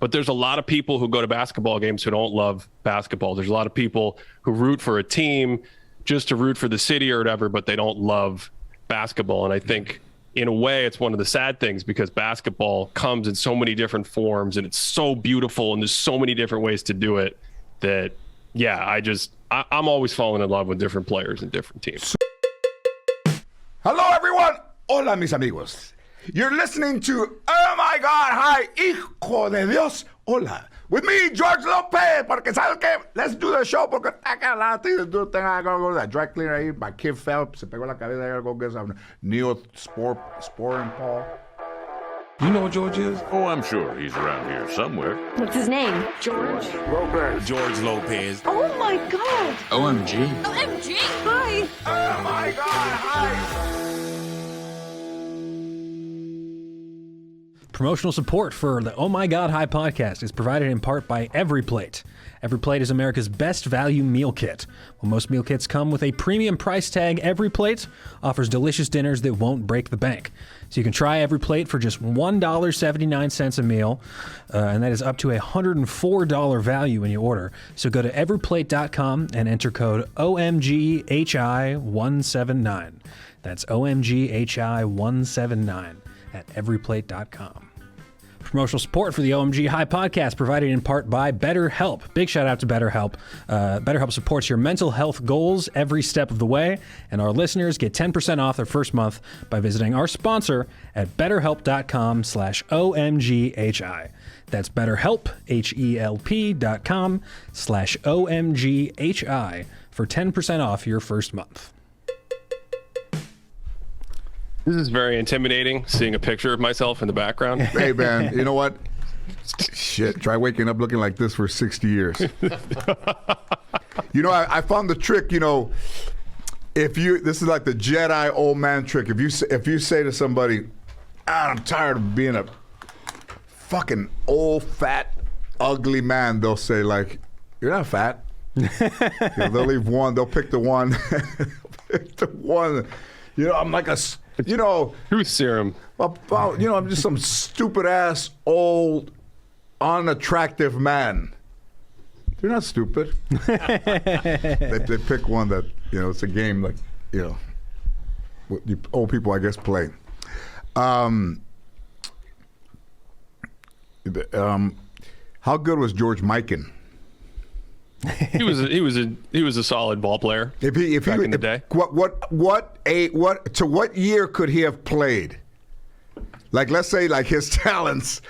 But there's a lot of people who go to basketball games who don't love basketball. There's a lot of people who root for a team just to root for the city or whatever, but they don't love basketball. And I think in a way it's one of the sad things, because basketball comes in so many different forms and it's so beautiful and there's so many different ways to do it that, yeah, I'm always falling in love with different players and different teams. Hello, everyone. Hola, mis amigos. You're listening to Oh My God, Hi, Hijo de Dios. Hola. With me, George Lopez. Porque, ¿sabes qué? Let's do the show. Porque I got a lot of things to do. I gotta go to that dry cleaner ahí. My kid fell. Se pegó la cabeza. I gotta go get some Neosporin Paul. You know what George is? Oh, I'm sure he's around here somewhere. What's his name? George Lopez. George Lopez. Oh my God. OMG. OMG. Hi. Oh my God, hi. Promotional support for the Oh My God Hi podcast is provided in part by EveryPlate. EveryPlate is America's best value meal kit. While most meal kits come with a premium price tag, EveryPlate offers delicious dinners that won't break the bank. So you can try EveryPlate for just $1.79 a meal, and that is up to a $104 value when you order. So go to everyplate.com and enter code OMGHI179. That's OMGHI179 at everyplate.com. Promotional support for the OMG High podcast provided in part by BetterHelp. Big shout out to BetterHelp. BetterHelp supports your mental health goals every step of the way, and our listeners get 10% off their first month by visiting our sponsor at betterhelp.com/OMGHI. That's BetterHelp, HELP.com/OMGHI for 10% off your first month. This is very intimidating, seeing a picture of myself in the background. Hey, man, you know what? Shit, try waking up looking like this for 60 years. You know, I found the trick, you know, this is like the Jedi old man trick. If you say to somebody, I'm tired of being a fucking old, fat, ugly man, they'll say, like, you're not fat. You know, they'll leave one, they'll pick the one. Pick the one. You know, I'm like a... You know, Truth serum. You know, I'm just some stupid ass, old, unattractive man. They're not stupid. they pick one that, you know, it's a game like, you know, what you old people, I guess, play. How good was George Mikan? He was a solid ball player. Back in the day. To what year could he have played? Like, let's say, like his talents,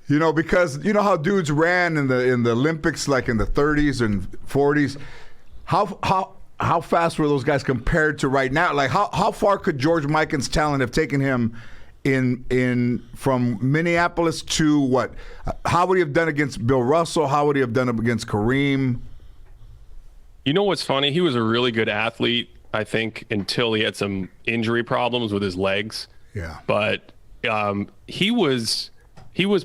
you know, because you know how dudes ran in the Olympics, like in the 30s and 40s. How fast were those guys compared to right now? Like, how far could George Mikan's talent have taken him in from Minneapolis to what? How would he have done against Bill Russell? How would he have done against Kareem? You know what's funny? He was a really good athlete, I think, until he had some injury problems with his legs. Yeah. But he was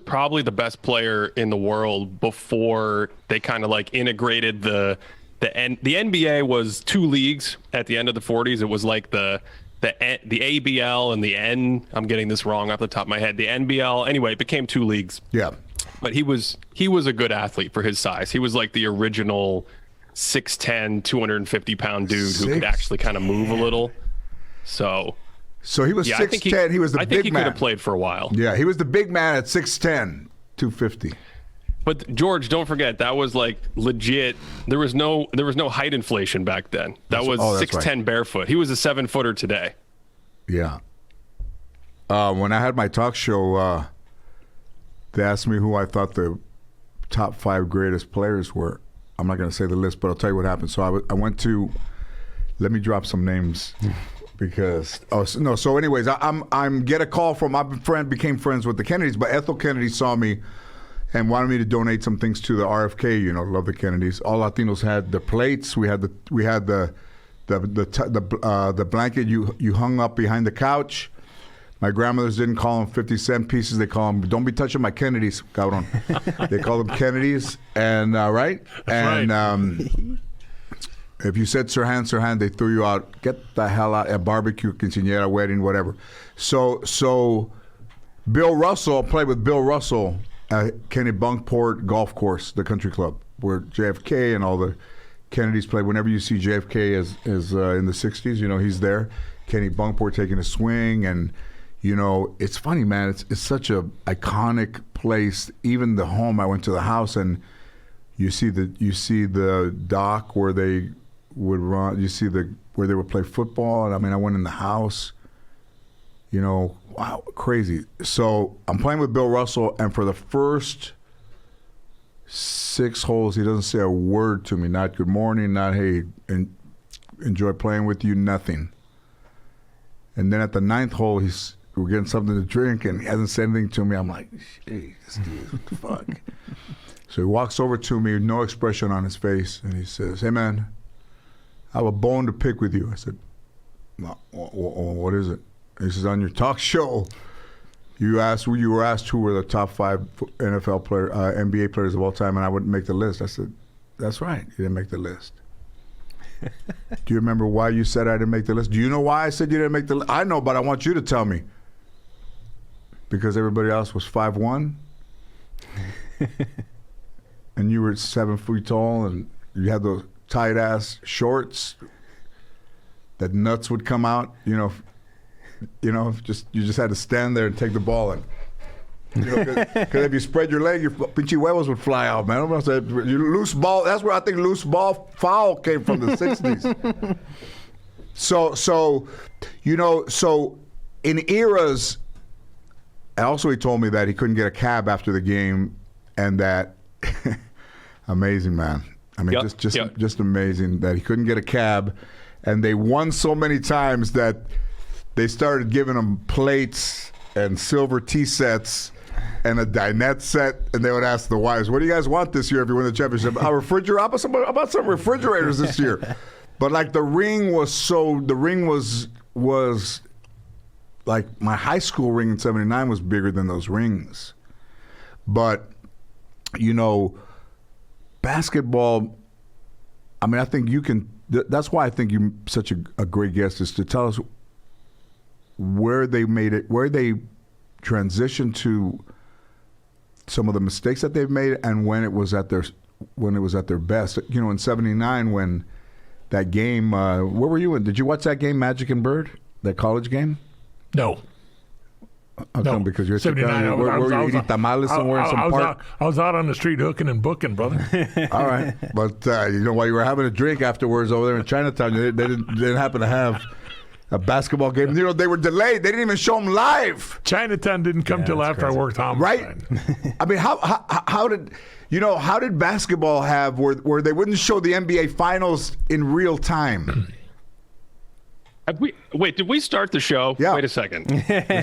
probably the best player in the world before they kind of like integrated the NBA was two leagues at the end of the 40s. It was like the ABL and the I'm getting this wrong off the top of my head. The NBL. Anyway, it became two leagues. Yeah. But he was a good athlete for his size. He was like the original 6'10", 250-pound dude who could actually kind of move a little. So he was 6'10". He was the big man. I think he could have played for a while. Yeah, he was the big man at 6'10", 250. But George, don't forget, that was like legit. There was no height inflation back then. That was 6'10" right. Barefoot. He was a 7-footer today. Yeah. When I had my talk show, they asked me who I thought the top 5 greatest players were. I'm not going to say the list, but I'll tell you what happened. So I went to. Let me drop some names. Because so anyways, I'm get a call from my friend, became friends with the Kennedys, but Ethel Kennedy saw me and wanted me to donate some things to the RFK. You know, love the Kennedys. All Latinos had the plates. We had the blanket you hung up behind the couch. My grandmothers didn't call them 50-cent pieces. They call them, don't be touching my Kennedys, cabrón. They call them Kennedys, and right? That's right. If you said Sirhan, they threw you out. Get the hell out at barbecue, quinceañera, wedding, whatever. So Bill Russell, played with Bill Russell Kenny Bunkport Golf Course, the country club, where JFK and all the Kennedys played. Whenever you see JFK as in the 60s, you know, he's there. Kenny Bunkport taking a swing. And, you know, it's funny, man. It's such a iconic place. Even the home, I went to the house, and you see the dock where they would run. You see where they would play football. And, I mean, I went in the house. You know, wow, crazy. So I'm playing with Bill Russell, and for the first 6 holes, he doesn't say a word to me. Not good morning, not hey, enjoy playing with you, nothing. And then at the 9th hole, we're getting something to drink, and he hasn't said anything to me. I'm like, hey, this dude, what the fuck? So he walks over to me, no expression on his face, and he says, hey, man, I have a bone to pick with you. I said, what is it? He says, on your talk show, you were asked who were the top 5 NFL player, NBA players of all time, and I wouldn't make the list. I said, that's right, you didn't make the list. Do you remember why you said I didn't make the list? Do you know why I said you didn't make the list? I know, but I want you to tell me. Because everybody else was 5'1", and you were 7 feet tall, and you had those tight-ass shorts that nuts would come out, you know, you just had to stand there and take the ball in. You know, because if you spread your leg, your pinchy huevos would fly out, man. You loose ball. That's where I think loose ball foul came from, the 60s. So you know, so in eras. Also, he told me that he couldn't get a cab after the game, and that amazing, man. I mean, just amazing that he couldn't get a cab, and they won so many times that they started giving him plates and silver tea sets and a dinette set, and they would ask the wives, what do you guys want this year if you win the championship? A refrigerator? How about some refrigerators this year? But like the ring was like my high school ring in '79 was bigger than those rings. But, you know, basketball, I mean, I think you can, that's why I think you're such a great guest, is to tell us where they made it, where they transitioned to some of the mistakes that they've made, and when it was at their best. You know, in '79 when that game, where were you in? Did you watch that game, Magic and Bird, that college game? No. How come? Because you're 79. Were you eating tamales somewhere in some park? I was out on the street hooking and booking, brother. All right, but you know, while you were having a drink afterwards over there in Chinatown, they didn't happen to have a basketball game. You know, they were delayed. They didn't even show them live. Chinatown didn't come till after crazy. I worked homicide. Right? I mean, how did basketball have where they wouldn't show the NBA Finals in real time? Did we start the show? Yeah. Wait a second.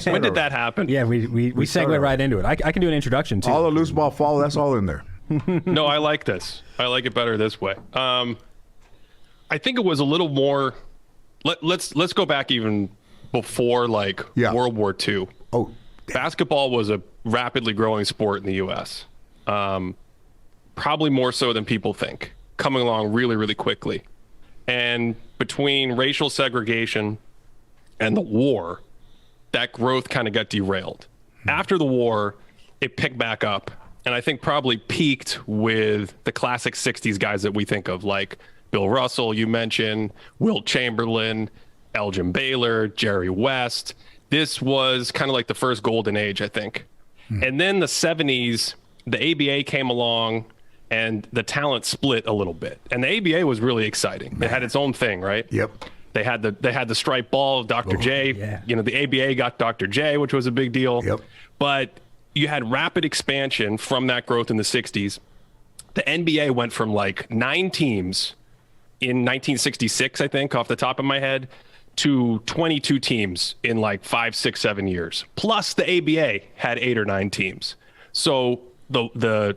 When did that happen? Yeah, we segued right into it. I can do an introduction, too. All the loose ball follow, that's all in there. No, I like this. I like it better this way. I think it was a little more. Let's go back even before World War II. Oh, basketball was a rapidly growing sport in the U.S. Probably more so than people think, coming along really, really quickly. And between racial segregation and the war, that growth kind of got derailed. After the war, it picked back up, and I think probably peaked with the classic 60s guys that we think of, like Bill Russell, you mentioned, Wilt Chamberlain, Elgin Baylor, Jerry West. This was kind of like the first golden age, I think. And then the 70s, the ABA came along, and the talent split a little bit. And the ABA was really exciting. It had its own thing, right? Yep. They had the striped ball of Dr. J. Yeah. You know, the ABA got Dr. J, which was a big deal. Yep. But you had rapid expansion from that growth in the 60s. The NBA went from like 9 teams in 1966, I think, off the top of my head, to 22 teams in like 5, 6, 7 years. Plus the ABA had 8 or 9 teams. So the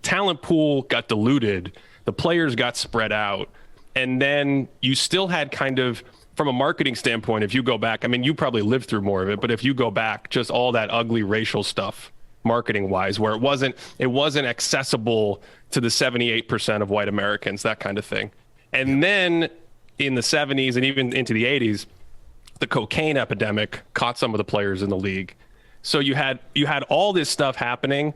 talent pool got diluted, the players got spread out, and then you still had kind of, from a marketing standpoint, if you go back, I mean, you probably lived through more of it, but if you go back, just all that ugly racial stuff, marketing wise, where it wasn't accessible to the 78% of white Americans, that kind of thing. And then in the 70s and even into the 80s, the cocaine epidemic caught some of the players in the league. So you had all this stuff happening,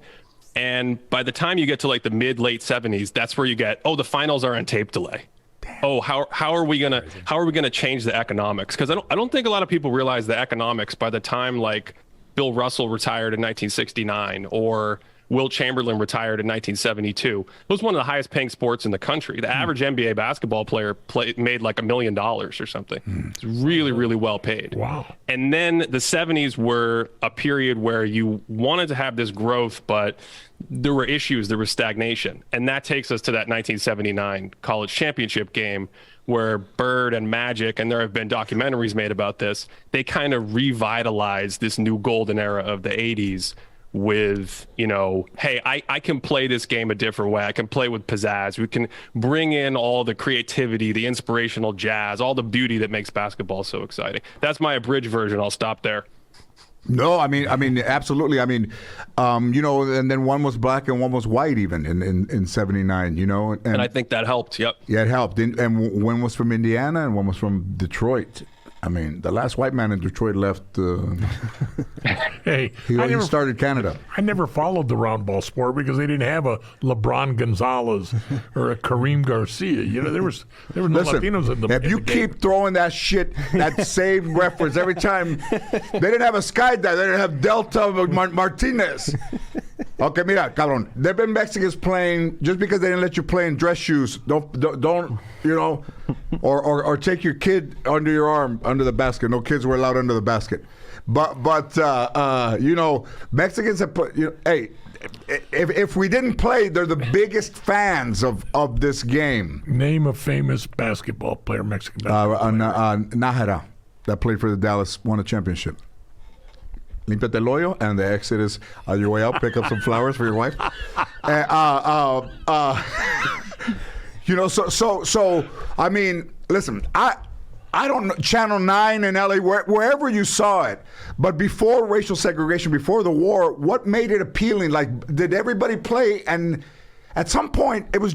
And by the time you get to like the late 70s, that's where you get, the finals are on tape delay. Damn. How are we gonna change the economics? Because I don't think a lot of people realize the economics by the time like Bill Russell retired in 1969 or Will Chamberlain retired in 1972. It was one of the highest paying sports in the country. The average NBA basketball player made like $1 million or something. It's really, really well paid. Wow. And then the 70s were a period where you wanted to have this growth, but there were issues, there was stagnation. And that takes us to that 1979 college championship game where Bird and Magic, and there have been documentaries made about this, they kind of revitalized this new golden era of the 80s with, hey, I can play this game a different way. I can play with pizzazz. We can bring in all the creativity, the inspirational jazz, all the beauty that makes basketball so exciting. That's my abridged version. I'll stop there. No, I mean, absolutely. I mean, and then one was black and one was white even in 79, And I think that helped, yep. Yeah, it helped. And one was from Indiana and one was from Detroit. I mean, the last white man in Detroit left. Hey, he started Canada. I never followed the round ball sport because they didn't have a LeBron Gonzalez or a Kareem Garcia. There was no Latinos in the If you keep throwing that shit, that same reference every time, they didn't have a skydive. They didn't have Delta Martinez. Okay, mira, cabrón. There've been Mexicans playing just because they didn't let you play in dress shoes. Don't or take your kid under your arm under the basket. No kids were allowed under the basket. But Mexicans have put. Hey, if we didn't play, they're the biggest fans of this game. Name a famous basketball player, Mexican basketball player. Nájera, that played for the Dallas, won a championship. Límpiate el hoyo, and the exit is on your way out. Pick up some flowers for your wife. So I mean, listen, I don't know, Channel 9 in LA, wherever you saw it, but before racial segregation, before the war, what made it appealing? Like, did everybody play? And at some point, it was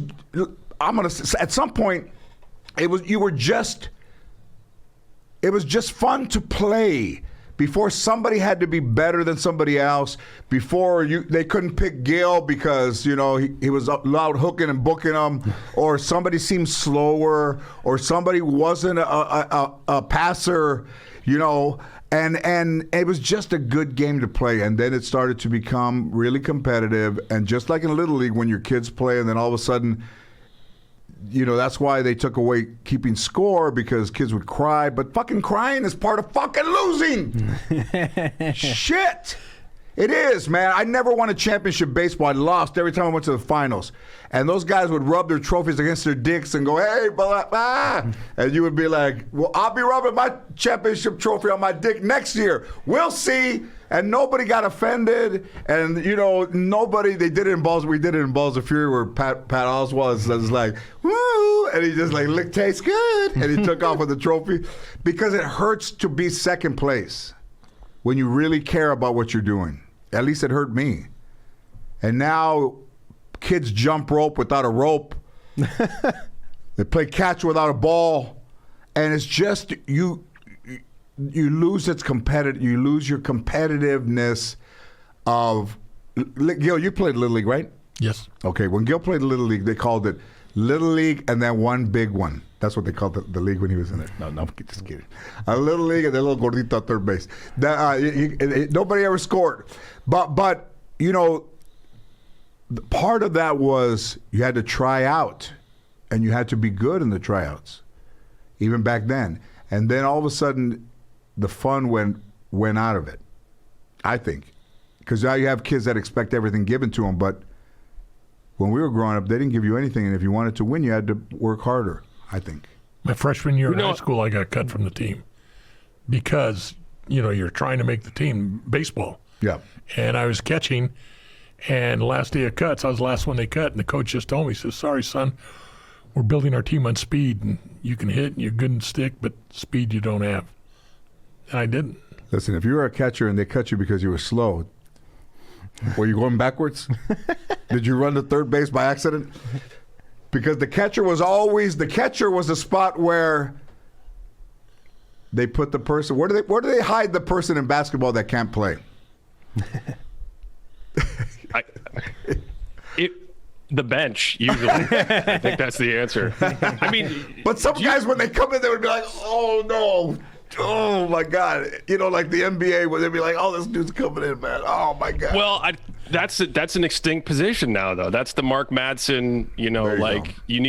just fun to play. Before somebody had to be better than somebody else, before they couldn't pick Gil because he was loud hooking and booking them, or somebody seemed slower, or somebody wasn't a passer, and it was just a good game to play. And then it started to become really competitive, and just like in Little League when your kids play, and then all of a sudden, that's why they took away keeping score, because kids would cry. But fucking crying is part of fucking losing. Shit. It is, man. I never won a championship baseball. I lost every time I went to the finals. And those guys would rub their trophies against their dicks and go, hey, blah, blah. And you would be like, well, I'll be rubbing my championship trophy on my dick next year. We'll see. And nobody got offended. And, nobody, they did it in Balls. We did it in Balls of Fury where Pat Oswalt was like, woo. And he just like, tastes good. And he took off with the trophy. Because it hurts to be second place when you really care about what you're doing. At least it hurt me. And now kids jump rope without a rope. They play catch without a ball. And it's just you lose you lose your competitiveness of Gil, you played Little League, right? Yes. Okay, when Gil played Little League, they called it Little League and then one big one. That's what they called the league when he was in there. No, just kidding. A Little League and then a little gordito at third base. Nobody ever scored. But part of that was you had to try out, and you had to be good in the tryouts, even back then. And then all of a sudden, the fun went out of it, I think. Because now you have kids that expect everything given to them. But when we were growing up, they didn't give you anything. And if you wanted to win, you had to work harder, I think. My freshman year in high school, I got cut from the team because, you're trying to make the team baseball. Yeah. And I was catching, and last day of cuts, I was the last one they cut, and the coach just told me, he says, sorry, son, we're building our team on speed, and you can hit, and you're good in stick, but speed you don't have. And I didn't. Listen, if you were a catcher and they cut you because you were slow, were you going backwards? Did you run to third base by accident? Because the catcher was the spot where they put the person. Where do they hide the person in basketball that can't play? The bench, usually. I think that's the answer. I mean, But some guys, when they come in, they would be like, oh, no. Oh, my God. You know, like the NBA, where they'd be like, oh, this dude's coming in, man. Oh, my God. well, that's an extinct position now, though. That's the Mark Madsen, There you like go. you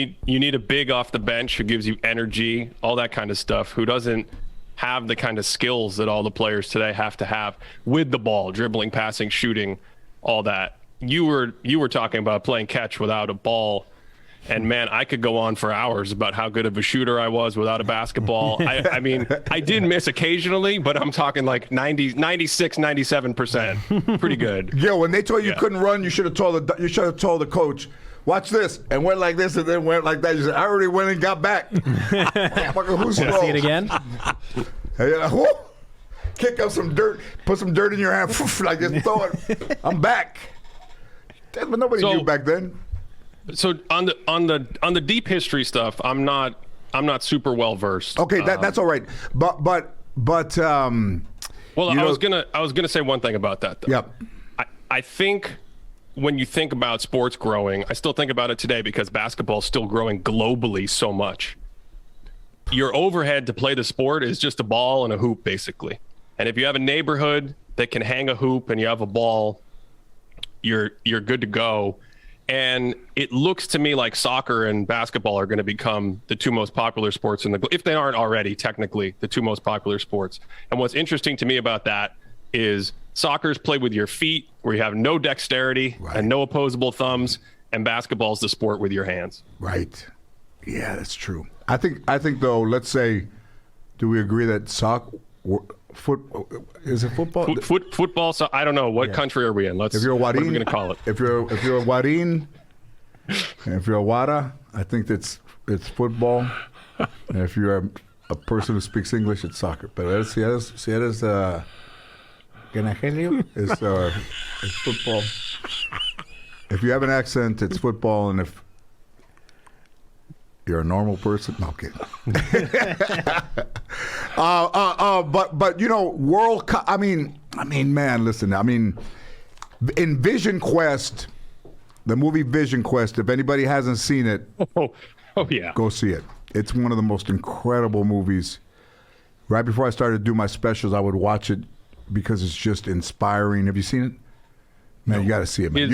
need a big off the bench who gives you energy, all that kind of stuff, who doesn't have the kind of skills that all the players today have to have with the ball, dribbling, passing, shooting, all that. You were talking about playing catch without a ball. And man, I could go on for hours about how good of a shooter I was without a basketball. I mean, I did miss occasionally, but I'm talking like 96, 97%. Pretty good. Yo, when they told you couldn't run, you should have told the coach, watch this, and went like this, and then went like that. You said, I already went and got back. Motherfucker, who's slow? See it again? Hey, whoo, kick up some dirt, put some dirt in your hand, like just throw it. I'm back. But nobody knew back then. So on the deep history stuff, I'm not super well versed. Okay, that's all right. But well, I was gonna say one thing about that though. Yep. I think when you think about sports growing, I still think about it today because basketball is still growing globally so much. Your overhead to play the sport is just a ball and a hoop, basically. And if you have a neighborhood that can hang a hoop and you have a ball, you're good to go. And it looks to me like soccer and basketball are going to become the two most popular sports if they aren't already technically the two most popular sports. And what's interesting to me about that is soccer's played with your feet, where you have no dexterity and no opposable thumbs, and basketball's the sport with your hands. Right. Yeah, that's true. I think though, let's say, do we agree that is it football? Football. So I don't know what country are we in. If you're a what are we Wadin, going to call it? If you're a Wadin, and if you're a Wada, I think it's football. And if you're a person who speaks English, it's soccer. But si eres Ganagelio, it's football. If you have an accent, it's football, and if you're a normal person, no, okay. But you know, World Cup. I mean, man, listen. I mean, in Vision Quest, the movie Vision Quest. If anybody hasn't seen it, oh yeah, go see it. It's one of the most incredible movies. Right before I started to do my specials, I would watch it because it's just inspiring. Have you seen it? Man, you got to see it, man.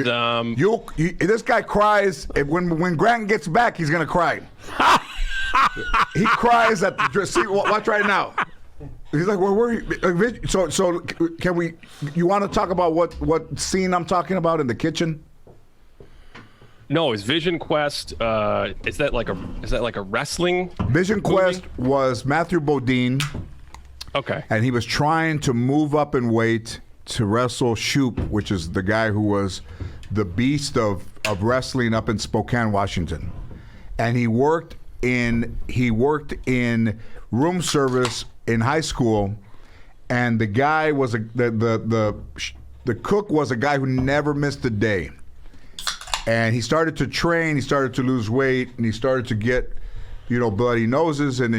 This guy cries. When Grant gets back, he's going to cry. He cries at the... See, watch right now. He's like, where were you? So can we... You want to talk about what scene I'm talking about in the kitchen? No, is Vision Quest, is that like a wrestling Vision movie? Quest was Matthew Modine. Okay. And he was trying to move up in weight to wrestle Shoop, which is the guy who was the beast of wrestling up in Spokane, Washington. And he worked in room service in high school, and the guy was the cook was a guy who never missed a day. And he started to train, he started to lose weight, and he started to get, bloody noses, and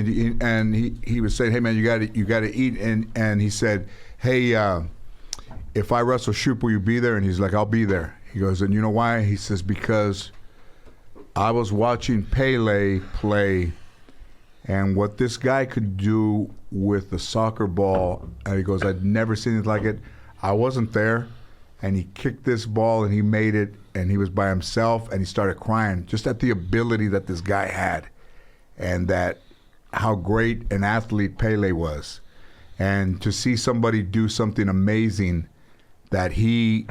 he was saying, "Hey man, you got to eat," and he said, "Hey, if I wrestle Shoop, will you be there?" And he's like, "I'll be there." He goes, "And you know why?" He says, "Because I was watching Pele play, and what this guy could do with the soccer ball," and he goes, "I'd never seen it like it. I wasn't there, and he kicked this ball, and he made it, and he was by himself, and he started crying just at the ability that this guy had, and that how great an athlete Pele was, and to see somebody do something amazing that he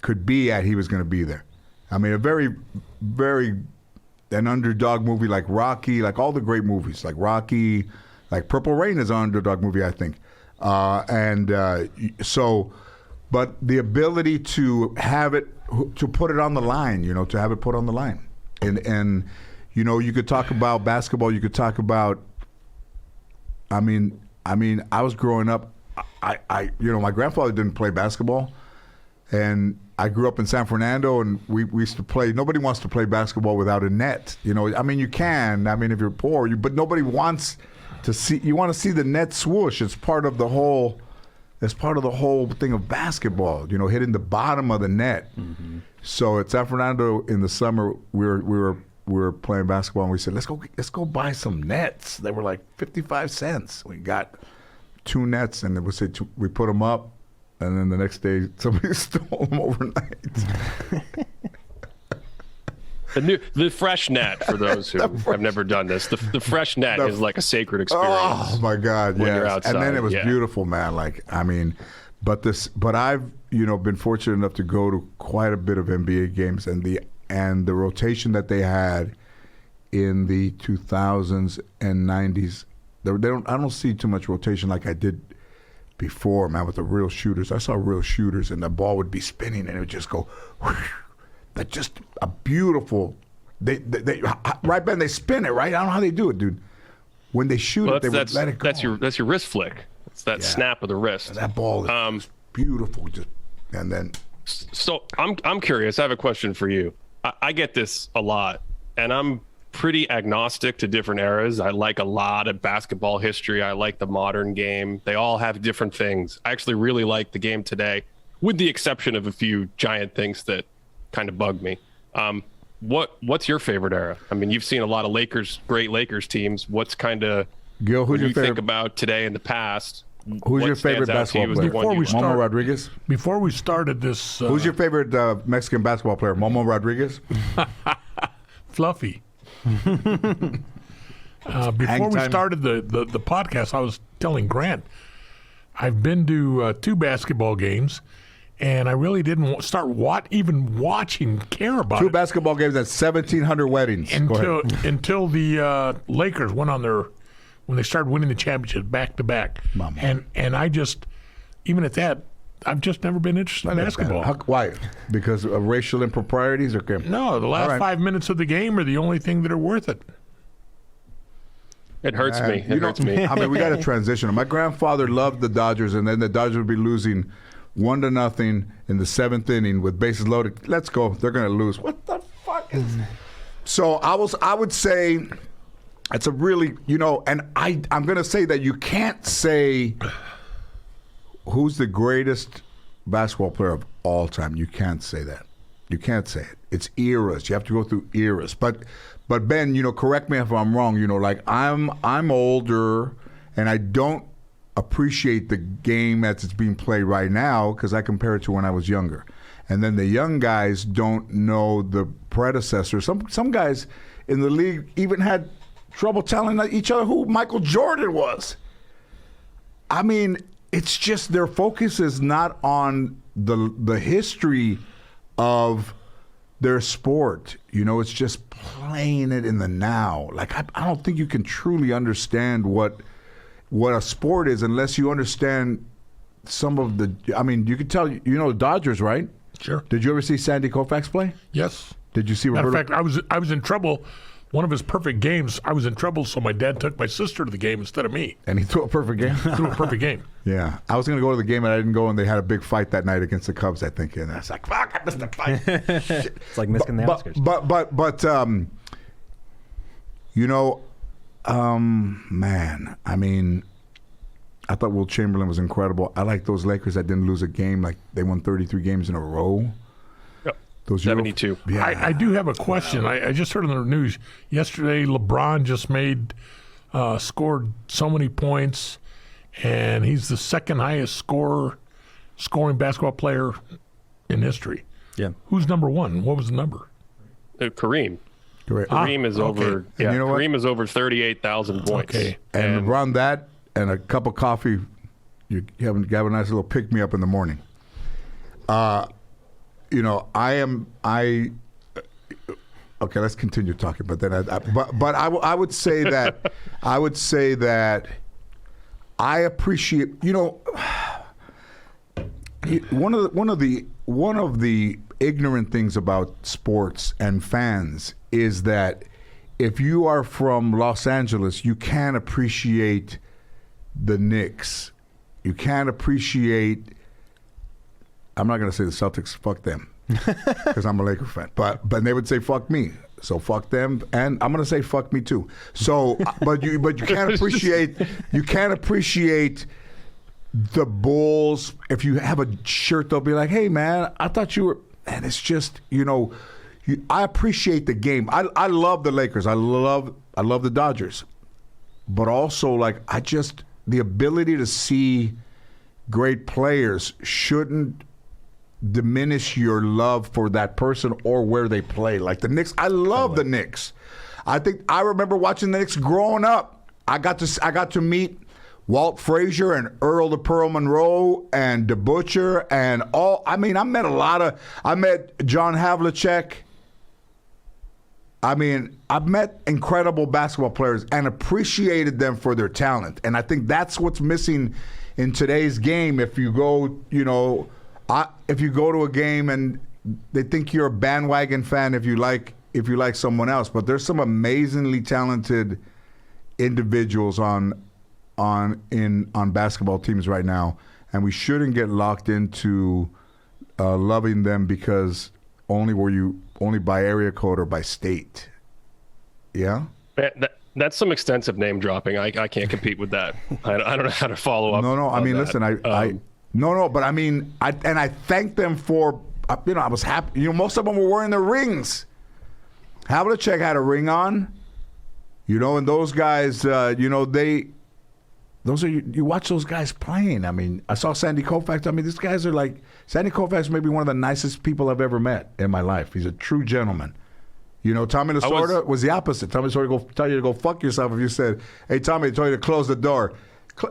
could be at, he was going to be there." I mean, a very, very an underdog movie like Rocky, like all the great movies, like Rocky, like Purple Rain is an underdog movie, I think. But the ability to have it, to put it on the line, to have it put on the line. And you could talk about basketball, you could talk about, I mean, I was growing up, my grandfather didn't play basketball, and I grew up in San Fernando, and we used to play. Nobody wants to play basketball without a net. You can. if you're poor, but nobody wants to see. You want to see the net swoosh. It's part of the whole. It's part of the whole thing of basketball. Hitting the bottom of the net. Mm-hmm. So at San Fernando in the summer, we were playing basketball, and we said, let's go buy some nets. They were like 55 cents. We got 2 nets, and we put them up, and then the next day somebody stole them overnight. The fresh net, for those who have never done this, the fresh net is like a sacred experience. Oh my God! When you're Yes, outside, and then it was yeah. beautiful, man. Like, I mean, but I've been fortunate enough to go to quite a bit of NBA games, and the rotation that they had in the 2000s and 90s. I don't see too much rotation like I did before, man. With the real shooters, I saw real shooters, and the ball would be spinning, and it would just go. Whoosh. That's just a beautiful. They right, Ben. They spin it, right? I don't know how they do it, dude. When they shoot it, they would let it go. That's your wrist flick. It's that snap of the wrist. And that ball is beautiful. And then. So I'm curious. I have a question for you. I get this a lot, and I'm pretty agnostic to different eras. I like a lot of basketball history. I like the modern game. They all have different things. I actually really like the game today, with the exception of a few giant things that kind of bug me. What's your favorite era? I mean, you've seen a lot of great Lakers teams. What's kind of Gil, who's when your you favorite? think about today and the past? Who's your favorite basketball player? Momo Rodriguez. Before we started this, Who's your favorite Mexican basketball player? Momo Rodriguez. Fluffy. Before we started the podcast, I was telling Grant, I've been to 2 basketball games, and I really didn't even watching care about 2 it basketball games at 1,700 weddings. until the Lakers went on when they started winning the championship back to back. And I just, even at that, I've just never been interested in basketball. Why? Because of racial improprieties? Okay. No, the last 5 minutes of the game are the only thing that are worth it. It hurts me. It hurts me. I mean, we got to transition. My grandfather loved the Dodgers, and then the Dodgers would be losing 1-0 in the 7th inning with bases loaded. Let's go. They're going to lose. What the fuck is? So I would say it's a really, and I'm going to say that you can't say who's the greatest basketball player of all time. You can't say that. You can't say it. It's eras. You have to go through eras. But Ben, correct me if I'm wrong. Like I'm older, and I don't appreciate the game as it's being played right now because I compare it to when I was younger. And then the young guys don't know the predecessor. Some guys in the league even had trouble telling each other who Michael Jordan was. I mean, it's just their focus is not on the history of their sport. It's just playing it in the now. Like I don't think you can truly understand what a sport is unless you understand some of the. I mean, you could tell. The Dodgers, right? Sure. Did you ever see Sandy Koufax play? Yes. Did you see Matter Roberto? of fact, I was in trouble. One of his perfect games, I was in trouble, so my dad took my sister to the game instead of me. And he threw a perfect game? Threw a perfect game. Yeah. I was going to go to the game, and I didn't go, and they had a big fight that night against the Cubs, I think. And I was like, fuck, I missed the fight. It's like missing the Oscars. Man, I mean, I thought Will Chamberlain was incredible. I like those Lakers that didn't lose a game. Like, they won 33 games in a row. Those 72. Yeah. I do have a question. I just heard on the news yesterday, LeBron just scored so many points, and he's the second highest scoring basketball player in history. Yeah. Who's number 1? What was the number? Kareem. Correct. Kareem is over. Yeah, you know what? Kareem is over 38,000 points. Okay. And LeBron that and a cup of coffee, you have a nice little pick-me-up in the morning. Okay, let's continue talking. But then, I would say that I appreciate. One of the ignorant things about sports and fans is that if you are from Los Angeles, you can't appreciate the Knicks. You can't appreciate. I'm not going to say the Celtics, fuck them, because I'm a Laker fan. But they would say fuck me, so fuck them, and I'm going to say fuck me too. So, but you can't appreciate the Bulls. If you have a shirt, they'll be like, hey man, I thought you were. and it's just, I appreciate the game. I love the Lakers. I love the Dodgers. But also, the ability to see great players shouldn't diminish your love for that person or where they play. Like the Knicks, I love the Knicks. I remember watching the Knicks growing up. I got to meet Walt Frazier and Earl the Pearl Monroe and the Butcher and all. I met I met John Havlicek. I've met incredible basketball players and appreciated them for their talent. And I think that's what's missing in today's game. If you go, if you go to a game and they think you're a bandwagon fan if you like someone else, but there's some amazingly talented individuals on basketball teams right now, and we shouldn't get locked into loving them because only by area code or by state. Yeah? That's some extensive name dropping. I can't compete with that. I don't know how to follow up. No. Listen, but I thank them for, I was happy. Most of them were wearing their rings. Havlicek had a ring on, and those guys, you watch those guys playing. I saw Sandy Koufax. These guys are Sandy Koufax may be one of the nicest people I've ever met in my life. He's a true gentleman. Tommy Lasorda was the opposite. Tommy Lasorda will tell you to go fuck yourself if you said, "Hey, Tommy, I told you to close the door."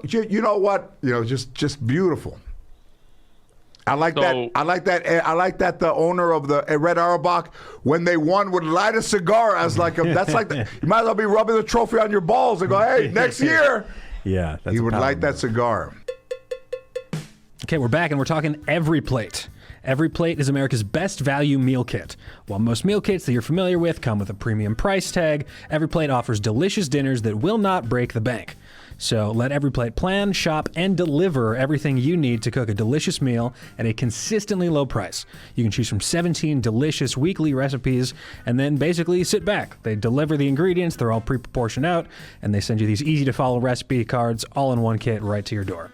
You know what? Just beautiful. I like that. I like that. The owner of the Red Auerbach, when they won, would light a cigar as you might as well be rubbing the trophy on your balls and go, "Hey, next year." Yeah, he would light that cigar. Okay, we're back and we're talking EveryPlate. EveryPlate is America's best value meal kit. While most meal kits that you're familiar with come with a premium price tag, EveryPlate offers delicious dinners that will not break the bank. So let EveryPlate plan, shop, and deliver everything you need to cook a delicious meal at a consistently low price. You can choose from 17 delicious weekly recipes and then basically sit back. They deliver the ingredients, they're all pre-proportioned out, and they send you these easy-to-follow recipe cards all in one kit right to your door.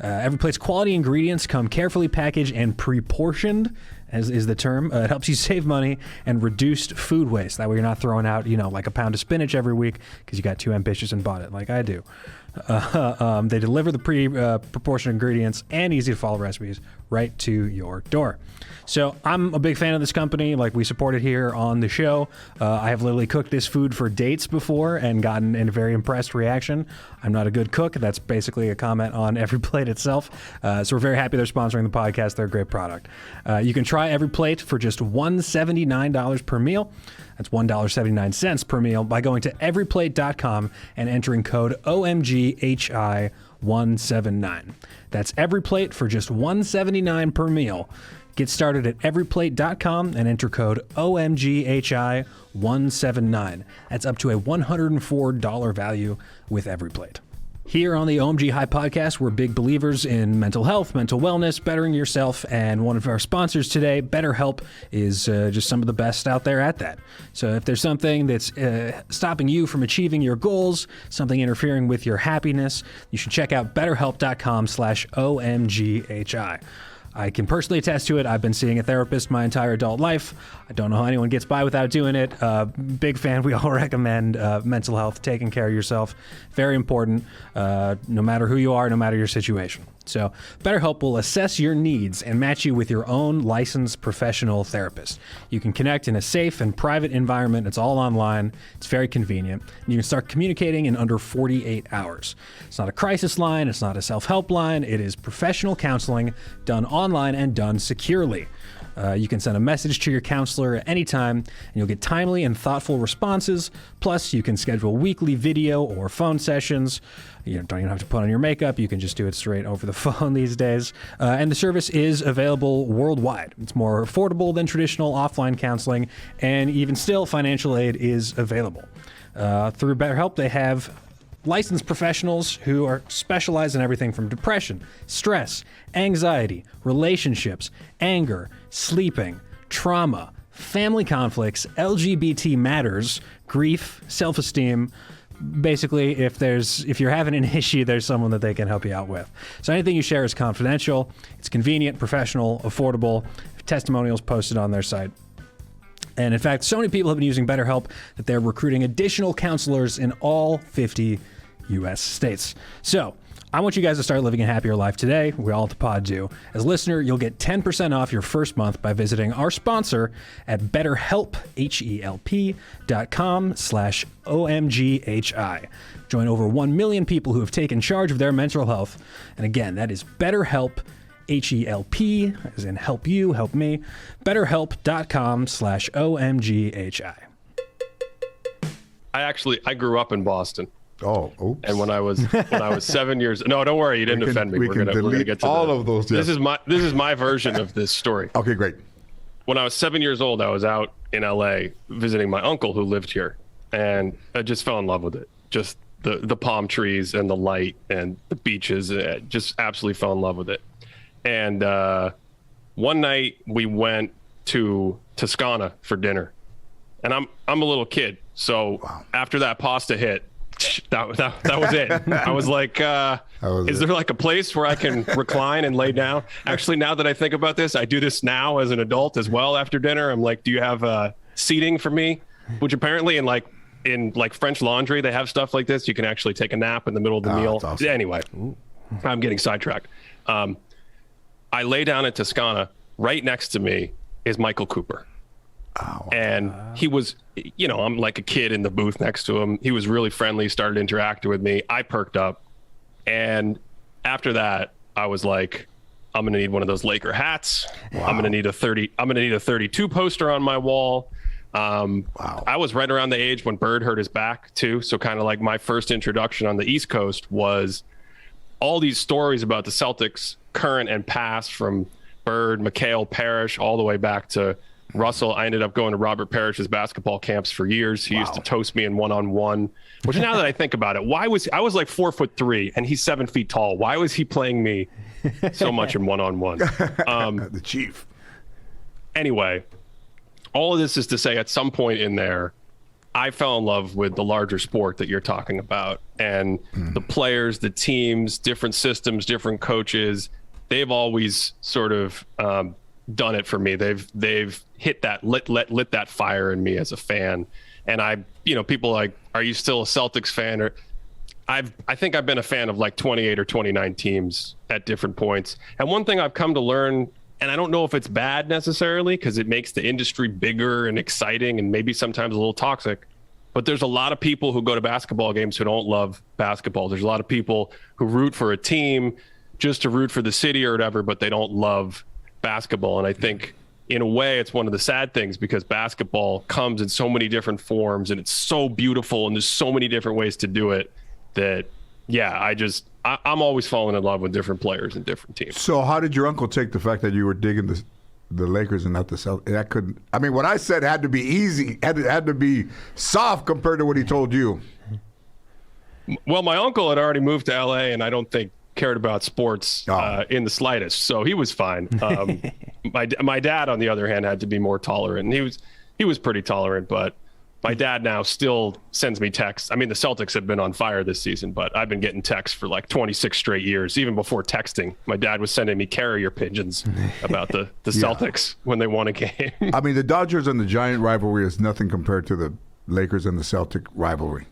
EveryPlate's quality ingredients come carefully packaged and pre-portioned, as is the term. It helps you save money and reduce food waste. That way you're not throwing out, like a pound of spinach every week because you got too ambitious and bought it like I do. They deliver the pre-proportioned ingredients and easy-to-follow recipes right to your door. So I'm a big fan of this company. We support it here on the show. I have literally cooked this food for dates before and gotten a very impressed reaction. I'm not a good cook. That's basically a comment on EveryPlate itself. So we're very happy they're sponsoring the podcast. They're a great product. You can try EveryPlate for just $179 per meal. That's $1.79 per meal by going to everyplate.com and entering code OMGHI179. That's EveryPlate for just $179 per meal. Get started at everyplate.com and enter code OMGHI179. That's up to a $104 value with EveryPlate. Here on the OMG High Podcast, we're big believers in mental health, mental wellness, bettering yourself, and one of our sponsors today, BetterHelp, is just some of the best out there at that. So if there's something that's stopping you from achieving your goals, something interfering with your happiness, you should check out BetterHelp.com/OMGHI. I can personally attest to it. I've been seeing a therapist my entire adult life. I don't know how anyone gets by without doing it. Big fan. We all recommend mental health, taking care of yourself. Very important, no matter who you are, no matter your situation. So BetterHelp will assess your needs and match you with your own licensed professional therapist. You can connect in a safe and private environment. It's all online. It's very convenient. And you can start communicating in under 48 hours. It's not a crisis line. It's not a self-help line. It is professional counseling done online and done securely. You can send a message to your counselor at any time, and you'll get timely and thoughtful responses. Plus, you can schedule weekly video or phone sessions. You don't even have to put on your makeup. You can just do it straight over the phone these days. And the service is available worldwide. It's more affordable than traditional offline counseling, and even still, financial aid is available. Through BetterHelp, they have licensed professionals who are specialized in everything from depression, stress, anxiety, relationships, anger, sleeping, trauma, family conflicts, LGBT matters, grief, self-esteem. Basically, if you're having an issue, there's someone that they can help you out with. So anything you share is confidential. It's convenient, professional, affordable. testimonials posted on their site. And in fact, so many people have been using BetterHelp that they're recruiting additional counselors in all 50 U.S. states. So I want you guys to start living a happier life today. We all at the pod do. As a listener, you'll get 10% off your first month by visiting our sponsor at BetterHelp, HELP.com/OMGHI. Join over 1 million people who have taken charge of their mental health. And again, that is BetterHelp, HELP, as in help you, help me, BetterHelp.com/OMGHI. I grew up in Boston. Oh, oops. And when I was 7 years, no, don't worry, you didn't offend me. We We're gonna get to all of those. This is my version of this story. Okay, great. When I was 7 years old, I was out in LA visiting my uncle who lived here, and I just fell in love with it. Just the palm trees and the light and the beaches. Just absolutely fell in love with it. And one night we went to Toscana for dinner, and I'm a little kid, so after that pasta hit, that was it. I was like, is there like a place where I can recline and lay down? Actually, now that I think about this, I do this now as an adult as well. After dinner, I'm like, do you have seating for me? Which apparently in French Laundry, they have stuff like this. You can actually take a nap in the middle of the meal. Awesome. Anyway, I'm getting sidetracked. I lay down in Toscana. Right next to me is Michael Cooper. And he was, I'm like a kid in the booth next to him. He was really friendly, started interacting with me. I perked up. And after that, I was like, I'm going to need one of those Laker hats. Wow. I'm going to need a 32 poster on my wall. I was right around the age when Burr hurt his back too. So kind of like my first introduction on the East Coast was all these stories about the Celtics, current and past, from Bird, McHale, Parrish, all the way back to Russell. I ended up going to Robert Parrish's basketball camps for years. He used to toast me in one-on-one, which now that I think about it, I was like 4'3" and he's 7 feet tall. Why was he playing me so much in one-on-one? The chief. Anyway, all of this is to say at some point in there, I fell in love with the larger sport that you're talking about, and the players, the teams, different systems, different coaches. They've always sort of done it for me. They've hit that lit that fire in me as a fan. And people like, are you still a Celtics fan? Or I think I've been a fan of like 28 or 29 teams at different points. And one thing I've come to learn, and I don't know if it's bad necessarily because it makes the industry bigger and exciting and maybe sometimes a little toxic, but there's a lot of people who go to basketball games who don't love basketball. There's a lot of people who root for a team just to root for the city or whatever, but they don't love basketball. And I think in a way it's one of the sad things because basketball comes in so many different forms and it's so beautiful and there's so many different ways to do it that, I'm always falling in love with different players and different teams. So how did your uncle take the fact that you were digging the Lakers and not the Celtics? What I said had to be easy, had to be soft compared to what he told you. Well, my uncle had already moved to LA and I don't think cared about sports in the slightest, so he was fine. My dad, on the other hand, had to be more tolerant, and he was pretty tolerant, but my dad now still sends me texts. I mean, the Celtics have been on fire this season, but I've been getting texts for like 26 straight years. Even before texting, my dad was sending me carrier pigeons about the Celtics when they won a game. I mean, the Dodgers and the Giant rivalry is nothing compared to the Lakers and the Celtic rivalry.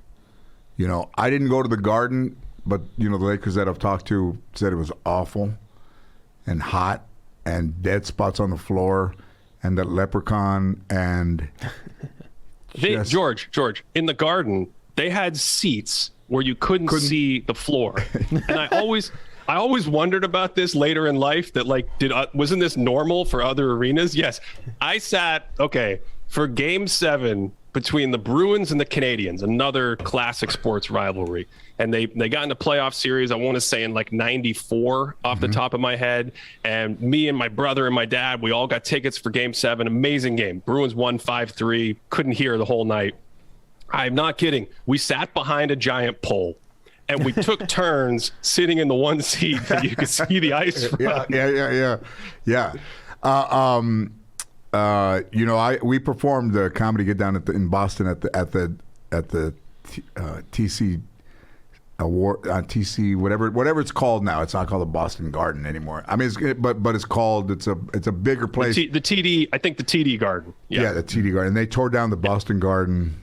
I didn't go to the Garden, but, the Lakers that I've talked to said it was awful and hot and dead spots on the floor and that leprechaun and... George, in the Garden, they had seats where you couldn't see the floor. And I always wondered about this later in life that wasn't this normal for other arenas? Yes. I sat, for Game 7 between the Bruins and the Canadiens, another classic sports rivalry. And they got in the playoff series, I want to say in like 94 off the top of my head. And me and my brother and my dad, we all got tickets for Game 7. Amazing game. Bruins won 5-3. Couldn't hear the whole night. I'm not kidding. We sat behind a giant pole. And we took turns sitting in the one seat that you could see the ice from. Yeah. We performed the comedy get down in Boston at the TC award on TC, whatever it's called now. It's not called the Boston Garden anymore. I mean, but it's called. It's a bigger place. The TD, I think the TD Garden. Yeah, the TD Garden. They tore down the Boston Garden.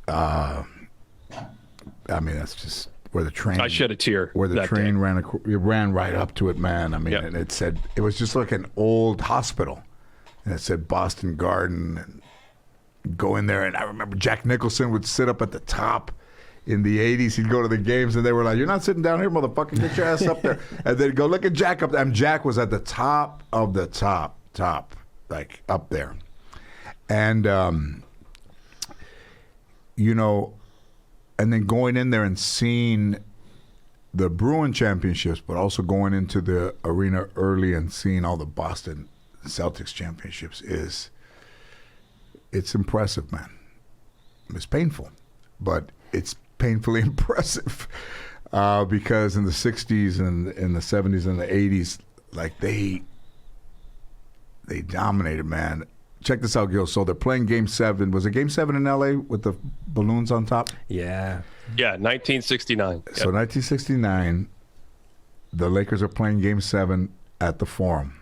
I mean, that's just where the train. I shed a tear. Where the train ran right up to it, man. I mean, and it said it was just like an old hospital, and it said Boston Garden. And go in there, and I remember Jack Nicholson would sit up at the top. In the 80s, he'd go to the games, and they were like, "You're not sitting down here, motherfucker. Get your ass up there." And they'd go, "Look at Jack up there." And Jack was at the top of the top, like up there. And, you know, and then going in there and seeing the Bruin championships, but also going into the arena early and seeing all the Boston Celtics championships it's impressive, man. It's painful, but it's painfully impressive because in the 60s and in the 70s and the 80s, like they dominated, man. Check this out, Gil. So they're playing Game 7. Was it Game 7 in L.A. with the balloons on top? Yeah. Yeah, 1969. So 1969, the Lakers are playing Game 7 at the Forum.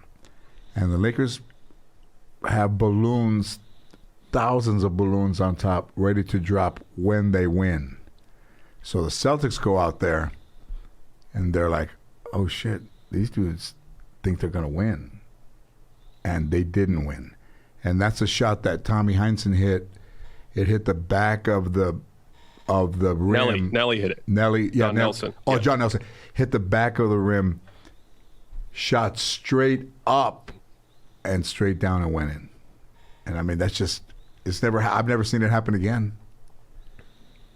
And the Lakers have balloons, thousands of balloons on top, ready to drop when they win. So the Celtics go out there, and they're like, oh, shit, these dudes think they're going to win. And they didn't win. And that's a shot that Tommy Heinsohn hit. It hit the back of the rim. Nelly hit it. John Nelson. Oh, yeah. John Nelson. Hit the back of the rim, shot straight up and straight down and went in. And, I mean, that's just, I've never seen it happen again.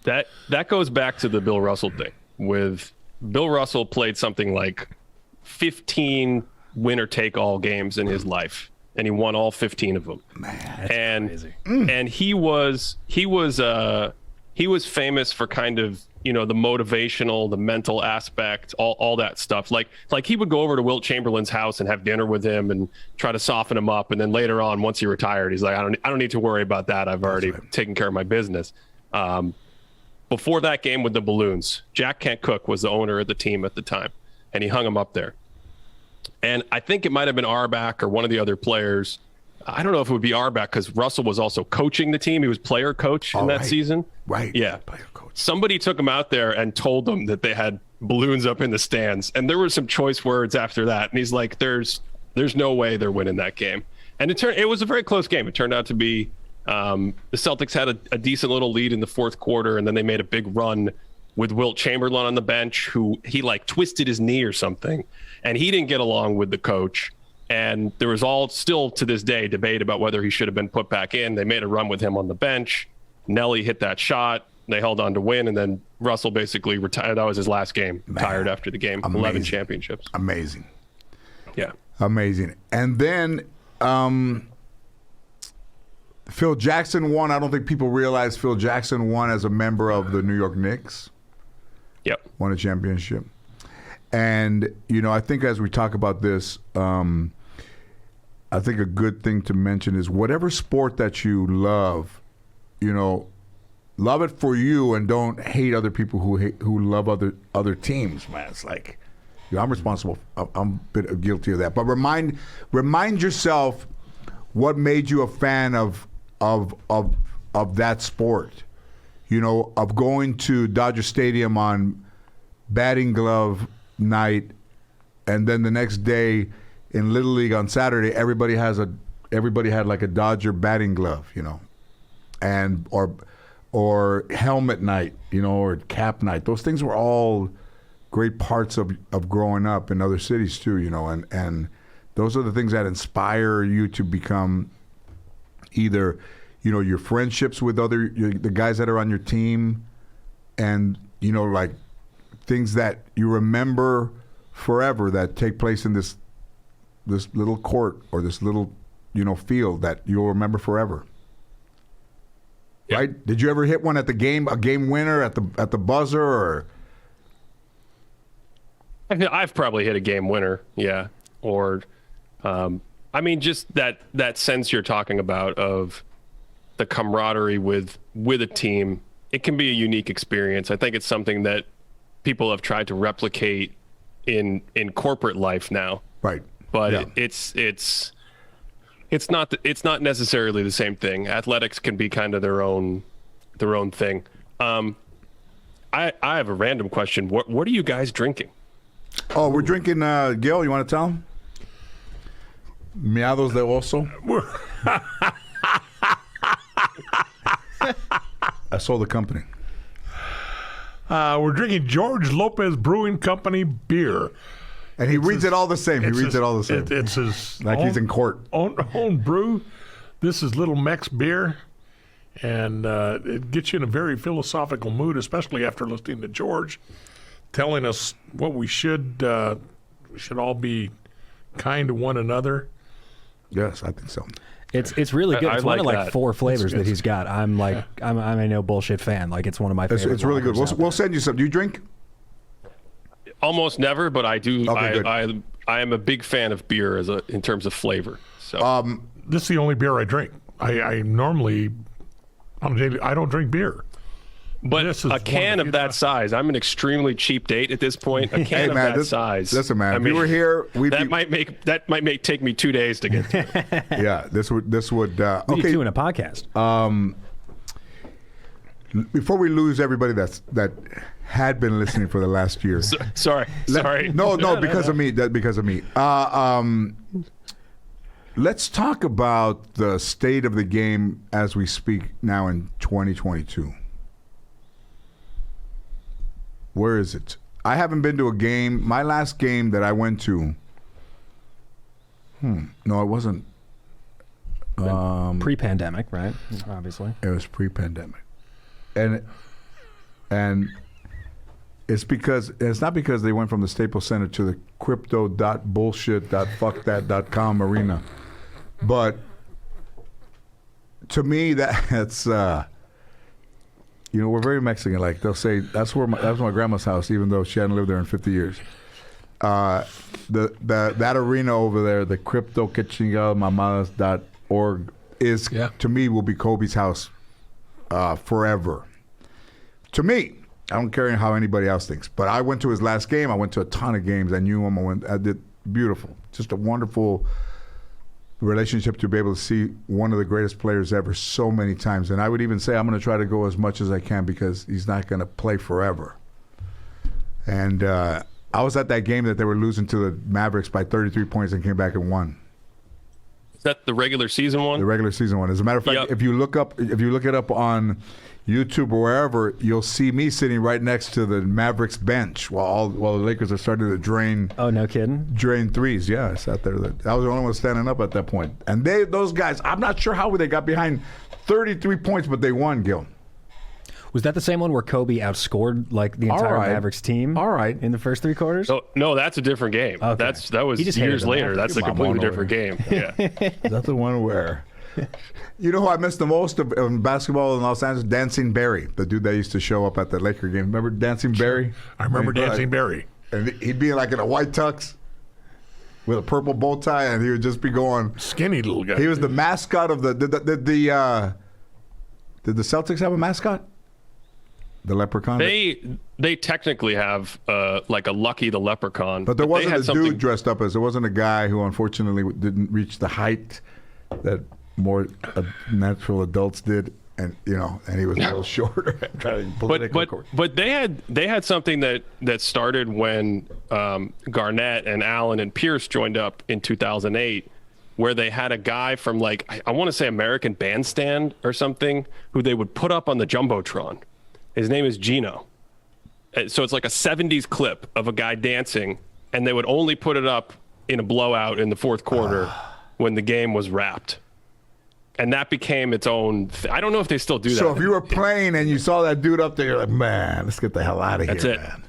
That goes back to the Bill Russell thing. With Bill Russell played something like 15 winner-take-all games in his life, and he won all 15 of them. Man, that's crazy. And he was famous for kind of, you know, the motivational, the mental aspect, all that stuff. Like he would go over to Wilt Chamberlain's house and have dinner with him and try to soften him up. And then later on, once he retired, he's like, I don't need to worry about that. I've already taken care of my business. Before that game with the balloons, Jack Kent Cooke was the owner of the team at the time, and he hung him up there. And I think it might have been Auerbach or one of the other players. I don't know if it would be Auerbach because Russell was also coaching the team. He was player coach in that season. Right. Yeah. Player coach. Somebody took him out there and told them that they had balloons up in the stands. And there were some choice words after that. And he's like, there's no way they're winning that game. And it was a very close game. It turned out to be the Celtics had a decent little lead in the fourth quarter, and then they made a big run with Wilt Chamberlain on the bench, who he like twisted his knee or something, and he didn't get along with the coach. And there was still to this day debate about whether he should have been put back in. They made a run with him on the bench. Nelly hit that shot. They held on to win, and then Russell basically retired. That was his last game. Retired after the game. Amazing. 11 championships. Amazing. Yeah. Amazing. And then Phil Jackson won. I don't think people realize Phil Jackson won as a member of the New York Knicks. Yep. Won a championship. And, you know, I think as we talk about this, I think a good thing to mention is whatever sport that you love, you know, love it for you and don't hate other people who love other teams, man. It's like, you know, I'm responsible. I'm a bit guilty of that. But remind yourself what made you a fan of that sport. You know, of going to Dodger Stadium on batting glove night, and then the next day in Little League on Saturday, everybody had like a Dodger batting glove, you know, and or helmet night, you know, or cap night. Those things were all great parts of growing up in other cities too, you know, and those are the things that inspire you to become either, you know, your friendships with the guys that are on your team, and, you know, like things that you remember forever that take place in this little court or this little, you know, field that you'll remember forever. Yep. Right? Did you ever hit one at the game, a game winner at the buzzer, or? I've probably hit a game winner, yeah. Or, I mean, just that sense you're talking about of the camaraderie with a team. It can be a unique experience. I think it's something that people have tried to replicate in corporate life now. Right. But Yeah. it's not necessarily the same thing. Athletics can be kind of their own thing. I have a random question. What are you guys drinking? Oh, we're drinking. Gil, you want to tell him? Miados de Oso. I sold the company. We're drinking George Lopez Brewing Company beer. And he reads it all the same. He It's reads his- it all the same. It's his Like he's in court. own brew. This is Little Mex beer, and it gets you in a very philosophical mood, especially after listening to George telling us what we should all be kind to one another. Yes, I think so. It's really good. I It's one of like like that. 4 flavors that it's- he's got. I'm a no bullshit fan. Like it's one of my It's, favorite. it's really good. lagers out We'll send you some. Do you drink? Almost never, but I do. Okay, good. I am a big fan of beer in terms of flavor. So This is the only beer I drink. I normally on a daily I don't drink beer. but this is a one of can the of few that times- size, I'm an extremely cheap date at this point. A can Hey, of man, that size. listen, man. I If mean, you were here, we'd that be, might take me 2 days to get through. yeah. This would. We need Okay. two in a podcast. Before we lose everybody that had been listening for the last year. Sorry. No, because of me. That because of me. Let's talk about the state of the game as we speak now in 2022. Where is it? I haven't been to a game. My last game that I went to. No, it wasn't. Pre-pandemic, right? Obviously. It was pre-pandemic, and it's not because they went from the Staples Center to the crypto.bullshit.fuckthat.com arena, but to me that's we're very Mexican. Like they'll say that's my grandma's house, even though she hadn't lived there in 50 years. That arena over there, the crypto.mamadas.org is to me will be Kobe's house forever. To me, I don't care how anybody else thinks, but I went to his last game. I went to a ton of games. I knew him. I did beautiful, just a wonderful relationship to be able to see one of the greatest players ever so many times. And I would even say I'm going to try to go as much as I can because he's not going to play forever. And I was at that game that they were losing to the Mavericks by 33 points and came back and won. Is that the regular season one? The regular season one. As a matter of fact, Yep. if you look it up on YouTube or wherever, you'll see me sitting right next to the Mavericks bench while the Lakers are starting to drain Oh, no kidding. threes. Yeah, I sat there. I was the only one standing up at that point. And those guys, I'm not sure how they got behind 33 points, but they won, Gil. Was that the same one where Kobe outscored like the entire right. Mavericks team? All right. In the first 3 quarters? No, that's a different game. Okay. That was He just hated years them. later. That's a Come on, completely over different game. Yeah. That's the one where. You know who I missed the most of basketball in Los Angeles? Dancing Barry, the dude that used to show up at the Laker game. Remember Dancing Barry? I remember Dancing Barry. And he'd be like in a white tux with a purple bow tie, and he would just be going. Skinny little guy. He was the mascot of the. Did the Celtics have a mascot? The leprechaun. They technically have like a Lucky the Leprechaun, but there they wasn't had a something- dude dressed up as. There wasn't a guy who unfortunately didn't reach the height that more natural adults did, and and he was a little shorter. But they had something that started when Garnett and Allen and Pierce joined up in 2008, where they had a guy from like I want to say American Bandstand or something who they would put up on the jumbotron. His name is Gino. So it's like a 70s clip of a guy dancing, and they would only put it up in a blowout in the fourth quarter when the game was wrapped. And that became its own. I don't know if they still do that. So if you were playing and you saw that dude up there, you're like, man, let's get the hell out of here. That's it. Man.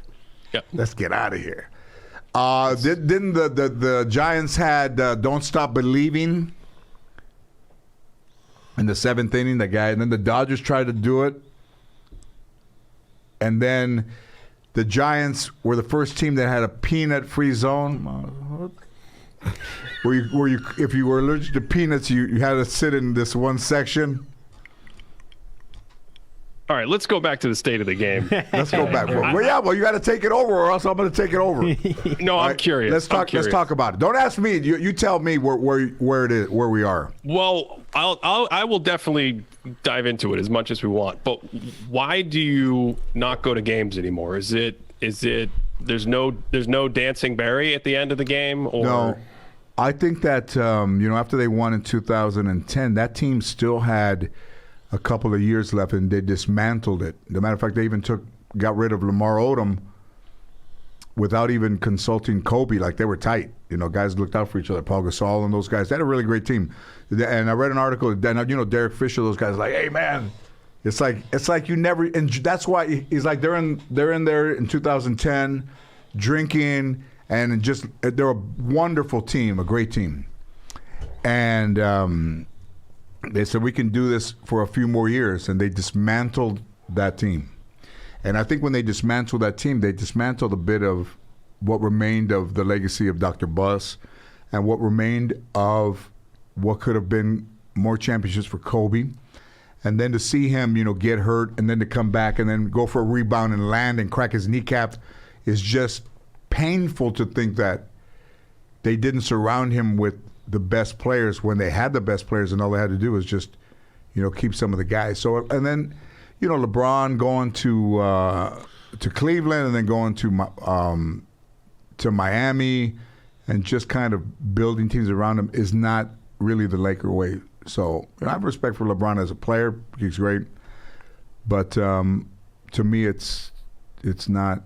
Yep. Let's get out of here. Didn't the Giants had Don't Stop Believing in the 7th inning? The guy, and then the Dodgers tried to do it, and then the Giants were the first team that had a peanut-free zone. Where you, if you were allergic to peanuts, you had to sit in this one section. All right, let's go back to the state of the game. Let's go back. Well, you got to take it over, or else I'm going to take it over. No, I'm curious. Let's talk. Let's talk about it. Don't ask me. You tell me where it is, where we are. Well, I will definitely dive into it as much as we want. But why do you not go to games anymore? Is it there's no dancing Barry at the end of the game? Or? No, I think that after they won in 2010, that team still had a couple of years left, and they dismantled it. As a matter of fact, they even got rid of Lamar Odom without even consulting Kobe. Like, they were tight. Guys looked out for each other. Paul Gasol and those guys. They had a really great team. And I read an article. Derek Fisher. Those guys like, hey man, it's like you never. And that's why he's like they're in there in 2010, drinking, and just they're a wonderful team, a great team, and. They said, we can do this for a few more years, and they dismantled that team. And I think when they dismantled that team, they dismantled a bit of what remained of the legacy of Dr. Buss and what remained of what could have been more championships for Kobe. And then to see him, get hurt and then to come back and then go for a rebound and land and crack his kneecap is just painful to think that they didn't surround him with the best players when they had the best players, and all they had to do was just, keep some of the guys. So, and then, LeBron going to Cleveland and then going to Miami, and just kind of building teams around him is not really the Laker way. So, I have respect for LeBron as a player; he's great, but to me, it's not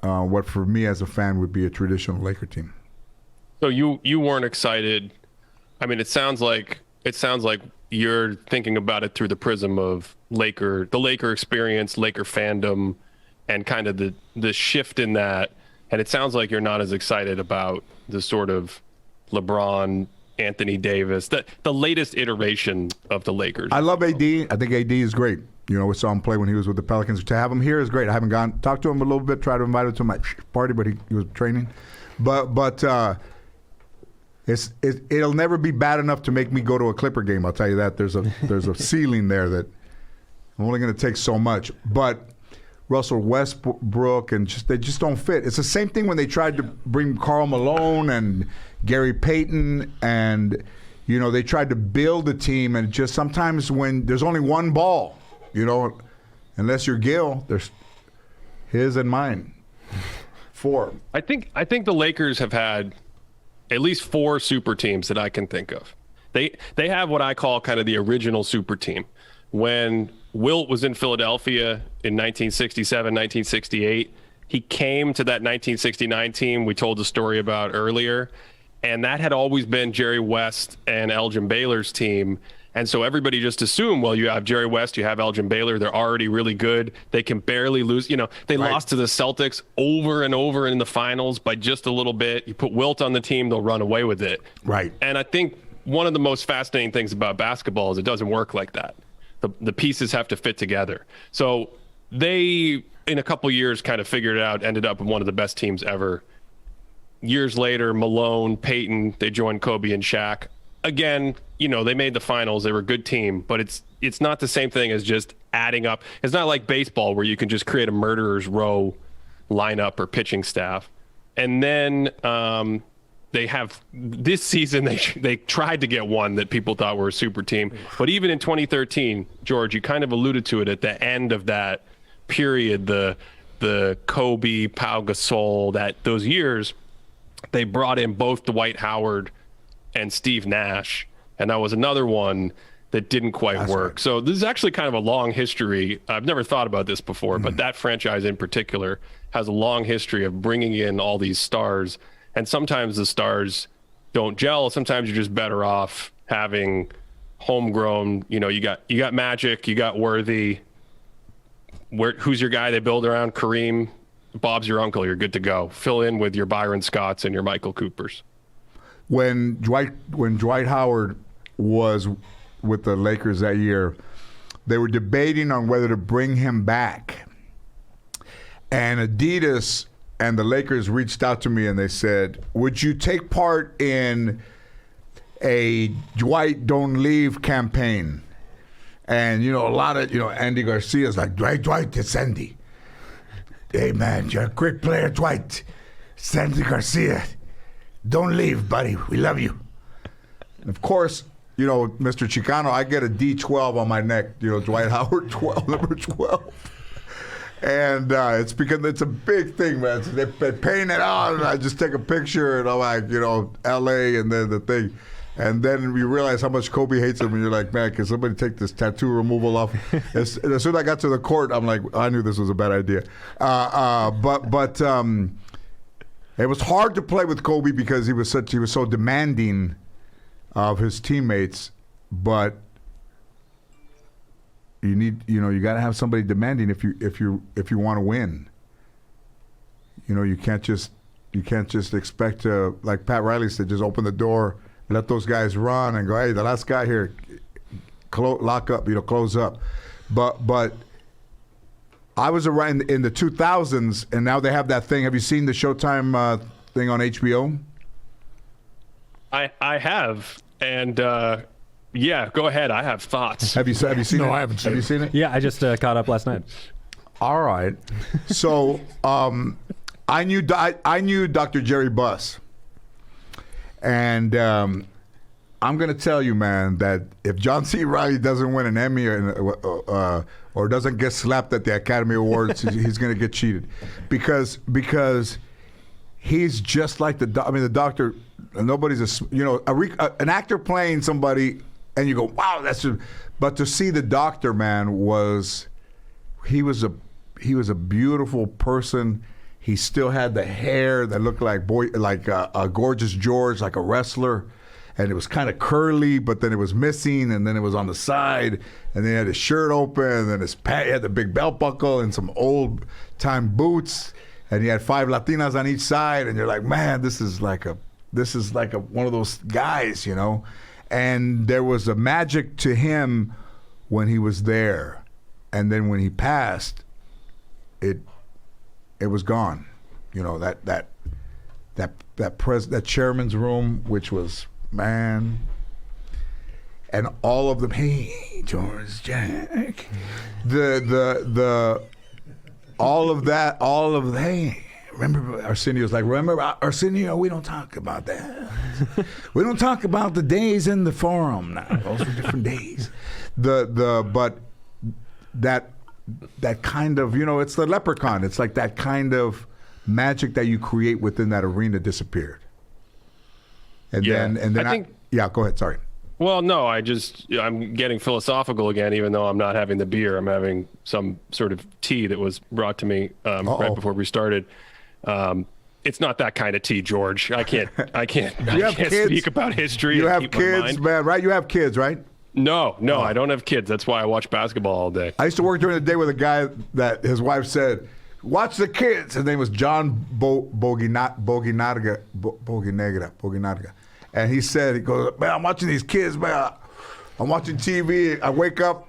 what for me as a fan would be a traditional Laker team. So you weren't excited. I mean, it sounds like you're thinking about it through the prism of the Laker experience, Laker fandom, and kind of the shift in that. And it sounds like you're not as excited about the sort of LeBron, Anthony Davis, the latest iteration of the Lakers. I love AD. I think AD is great. We saw him play when he was with the Pelicans. To have him here is great. I haven't talked to him a little bit, tried to invite him to my party, but he was training. But it'll never be bad enough to make me go to a Clipper game. I'll tell you that. There's a ceiling there that I'm only going to take so much. But Russell Westbrook and they just don't fit. It's the same thing when they tried to bring Karl Malone and Gary Payton, and they tried to build a team, and just sometimes when there's only one ball, unless you're Gil, there's his and mine. 4. I think the Lakers have had at least 4 super teams that I can think of. They have what I call kind of the original super team. When Wilt was in Philadelphia in 1967, 1968, he came to that 1969 team we told the story about earlier, and that had always been Jerry West and Elgin Baylor's team. And so everybody just assumed, well, you have Jerry West, you have Elgin Baylor, they're already really good. They can barely lose. They lost to the Celtics over and over in the finals by just a little bit. You put Wilt on the team, they'll run away with it. Right. And I think one of the most fascinating things about basketball is it doesn't work like that. The pieces have to fit together. So they, in a couple years, kind of figured it out, ended up with one of the best teams ever. Years later, Malone, Payton, they joined Kobe and Shaq. Again, they made the finals. They were a good team, but it's not the same thing as just adding up. It's not like baseball where you can just create a murderer's row lineup or pitching staff. And then they have this season, they tried to get one that people thought were a super team. But even in 2013, George, you kind of alluded to it at the end of that period, the Kobe, Pau Gasol, those years, they brought in both Dwight Howard and Steve Nash, and that was another one that didn't quite work. Right. So this is actually kind of a long history. I've never thought about this before, but that franchise in particular has a long history of bringing in all these stars, and sometimes the stars don't gel. Sometimes you're just better off having homegrown. You got Magic, you got Worthy. Who's your guy they build around? Kareem. Bob's your uncle. You're good to go. Fill in with your Byron Scotts and your Michael Coopers. When Dwight Howard was with the Lakers that year, they were debating on whether to bring him back. And Adidas and the Lakers reached out to me and they said, would you take part in a Dwight Don't Leave campaign? And, a lot of, Andy Garcia's like, Dwight, it's Andy. Hey, man, you're a great player, Dwight. It's Andy Garcia. Don't leave, buddy. We love you. And, of course, Mr. Chicano, I get a D12 on my neck. Dwight Howard, 12, number 12. And it's because it's a big thing, man. So they paint it out, and I just take a picture, and I'm like, L.A., and then the thing. And then you realize how much Kobe hates him, and you're like, man, can somebody take this tattoo removal off? As soon as I got to the court, I'm like, I knew this was a bad idea. But it was hard to play with Kobe because he was so demanding of his teammates. But you got to have somebody demanding if you want to win. You can't just expect to, like Pat Riley said, just open the door, let those guys run, and go, hey, the last guy here, lock up, close up. But I was around in the 2000s, and now they have that thing. Have you seen the Showtime thing on HBO? I have, and yeah, go ahead. I have thoughts. Have you seen it? No, I haven't seen it. Have you seen it? Yeah, I just caught up last night. All right. So I knew Dr. Jerry Buss. And I'm going to tell you, man, that if John C. Reilly doesn't win an Emmy or doesn't get slapped at the Academy Awards, he's going to get cheated. Because he's just like the doctor. Nobody's an actor playing somebody, and you go, wow, that's just. But to see the doctor, man, he was a beautiful person. He still had the hair that looked like a Gorgeous George, like a wrestler, and it was kind of curly, but then it was missing, and then it was on the side, and then he had his shirt open, and then he had the big belt buckle and some old time boots, and he had 5 Latinas on each side, and you're like, man, this is like one of those guys, And there was a magic to him when he was there, and then when he passed, it was gone. That chairman's room, which was, man, and all of them. Hey, George, Jack, hey. Remember, Arsenio's like, Arsenio, we don't talk about that. We don't talk about the days in the forum now. Those were different days. But that kind of, it's the leprechaun. It's like that kind of magic that you create within that arena disappeared. And then I think, go ahead. Sorry. Well, no, I'm getting philosophical again, even though I'm not having the beer. I'm having some sort of tea that was brought to me right before we started. It's not that kind of tea, George. I can't speak about history. You have keep my kids, mind. man, right? You have kids, right? No, I don't have kids. That's why I watch basketball all day. I used to work during the day with a guy that his wife said, watch the kids. His name was John Boginarga. And he goes, man, I'm watching these kids, man. I'm watching TV. I wake up,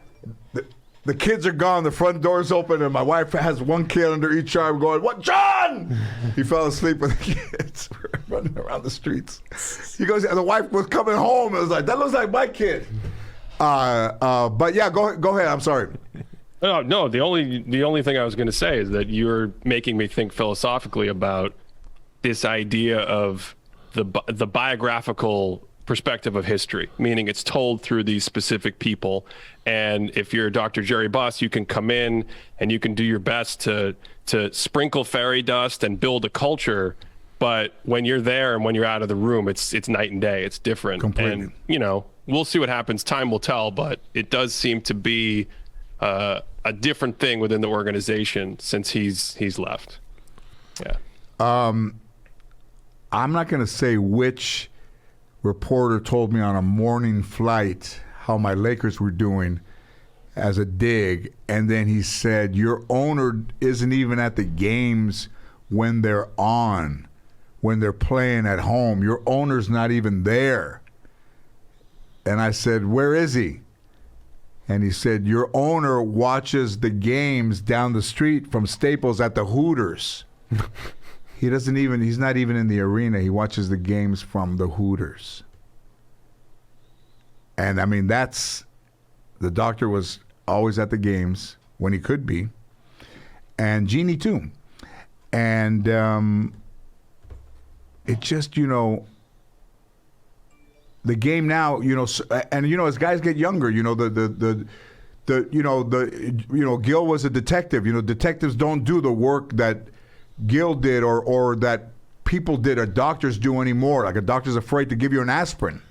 the kids are gone, the front door's open, and my wife has one kid under each arm going, what, John? He fell asleep with the kids running around the streets. He goes, and the wife was coming home. It was like, that looks like my kid. But yeah, go ahead. I'm sorry. No. The only thing I was going to say is that you're making me think philosophically about this idea of the biographical perspective of history, meaning it's told through these specific people. And if you're Dr. Jerry Buss, you can come in and you can do your best to sprinkle fairy dust and build a culture. But when you're there and when you're out of the room, it's night and day. It's different. Completely. And we'll see what happens. Time will tell. But it does seem to be a different thing within the organization since he's left. Yeah. I'm not going to say which reporter told me on a morning flight how my Lakers were doing as a dig, and then he said, your owner isn't even at the games when they're on, when they're playing at home. Your owner's not even there. And I said, where is he? And he said, your owner watches the games down the street from Staples at the Hooters. He's not even in the arena. He watches the games from the Hooters. And I mean, that's The doctor was always at the games when he could be, and Jeannie too. And it just, the game now, and as guys get younger, Gil was a detective. Detectives don't do the work that Gil did or that people did or doctors do anymore. Like a doctor's afraid to give you an aspirin.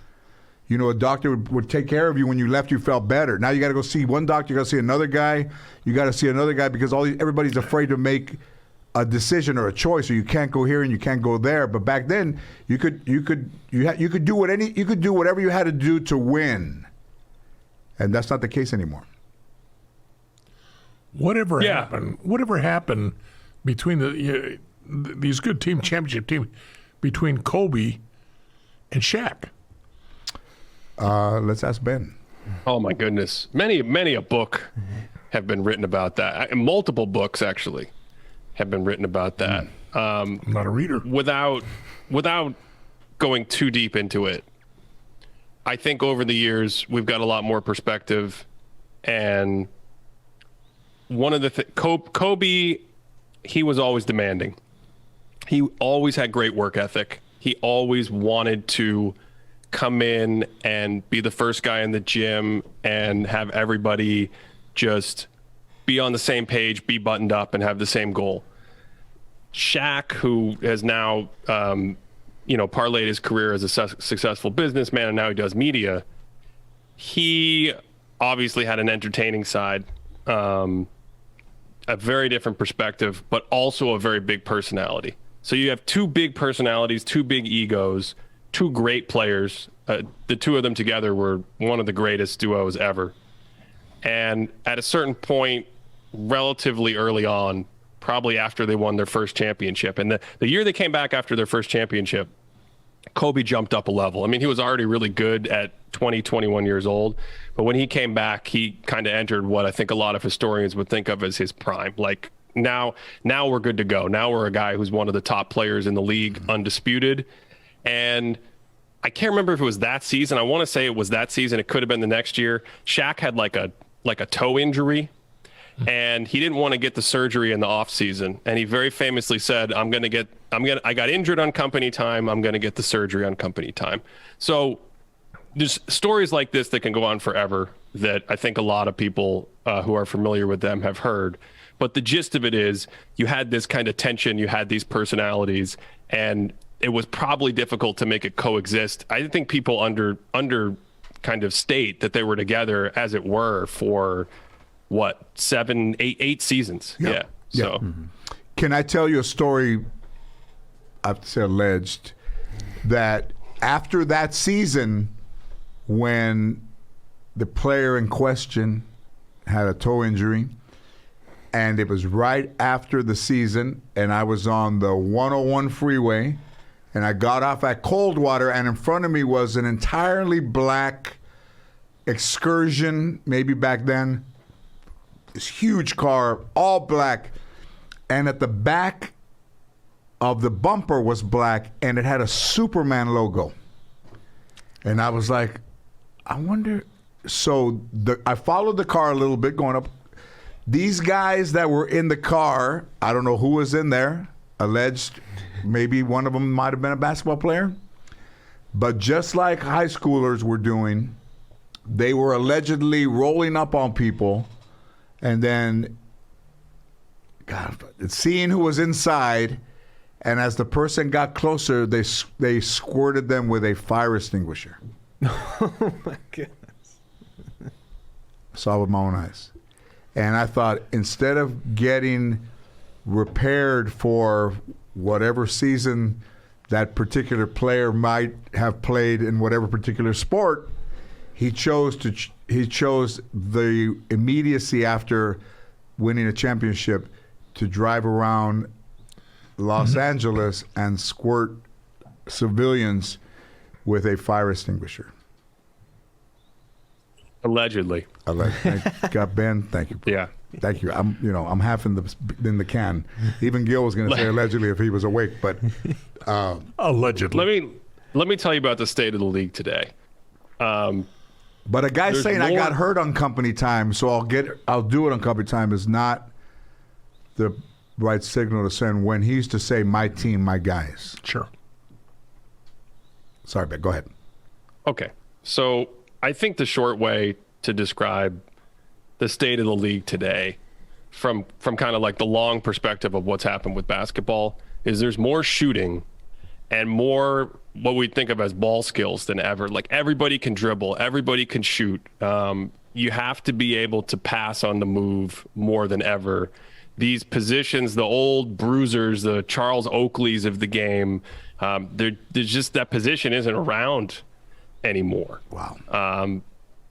A doctor would take care of you when you left, you felt better. Now you got to go see one doctor, you got to see another guy, you got to see another guy because everybody's afraid to make a decision or a choice, or you can't go here and you can't go there. But back then, you could do whatever you had to do to win, and that's not the case anymore. Whatever happened between these good championship teams between Kobe and Shaq? Let's ask Ben. Oh my goodness, many a book have been written about that. Multiple books actually have been written about that. I'm not a reader. Without going too deep into it, I think over the years we've got a lot more perspective. And one of the Kobe, he was always demanding. He always had great work ethic. He always wanted to come in and be the first guy in the gym and have everybody just be on the same page, be buttoned up, and have the same goal. Shaq, who has now, parlayed his career as a successful businessman, and now he does media, he obviously had an entertaining side, a very different perspective, but also a very big personality. So you have two big personalities, two big egos, two great players. The two of them together were one of the greatest duos ever. And at a certain point, relatively early on, probably after they won their first championship, and the year they came back after their first championship, Kobe jumped up a level. I mean, he was already really good at 20, 21 years old, but when he came back, he kind of entered what I think a lot of historians would think of as his prime. Like, now we're good to go. Now we're a guy who's one of the top players in the league, undisputed. And I can't remember if it was that season. I want to say it was that season. It could have been the next year. Shaq had like a toe injury, and he didn't want to get the surgery in the off season. And he very famously said, I got injured on company time. I'm going to get the surgery on company time. So there's stories like this that can go on forever that I think a lot of people who are familiar with them have heard. But the gist of it is you had this kind of tension, you had these personalities, and it was probably difficult to make it coexist. I think people under kind of state that they were together, as it were, for what, 7, 8 seasons. Yeah. So Can I tell you a story? I've said alleged that after that season, when the player in question had a toe injury, and it was right after the season, and I was on the 101 freeway, and I got off at Coldwater, and in front of me was an entirely black Excursion, maybe back then, this huge car, all black, and at the back of the bumper was black, and it had a Superman logo. And I was like, I wonder, so I followed the car a little bit going up. These guys that were in the car, I don't know who was in there, alleged maybe one of them might have been a basketball player, but just like high schoolers were doing, they were allegedly rolling up on people and then seeing who was inside, and as the person got closer, they squirted them with a fire extinguisher. Oh my goodness. Saw with my own eyes. And I thought, instead of getting repaired for whatever season that particular player might have played in whatever particular sport, he chose the immediacy after winning a championship to drive around Los Angeles and squirt civilians with a fire extinguisher. Allegedly. Got Ben. Thank you. Yeah. Thank you. I'm half in the can. Even Gil was going to say allegedly if he was awake, but allegedly. Let me tell you about the state of the league today. But a guy There's saying I more- got hurt on company time, so I'll do it on company time is not the right signal to send when he used to say my team, my guys. Sure. Sorry, Ben, go ahead. Okay. So I think the short way to describe the state of the league today from kind of like the long perspective of what's happened with basketball is there's more shooting and more what we think of as ball skills than ever. Like everybody can dribble, everybody can shoot. You have to be able to pass on the move more than ever. These positions, the old bruisers, the Charles Oakleys of the game, there's just that position isn't around anymore. Wow.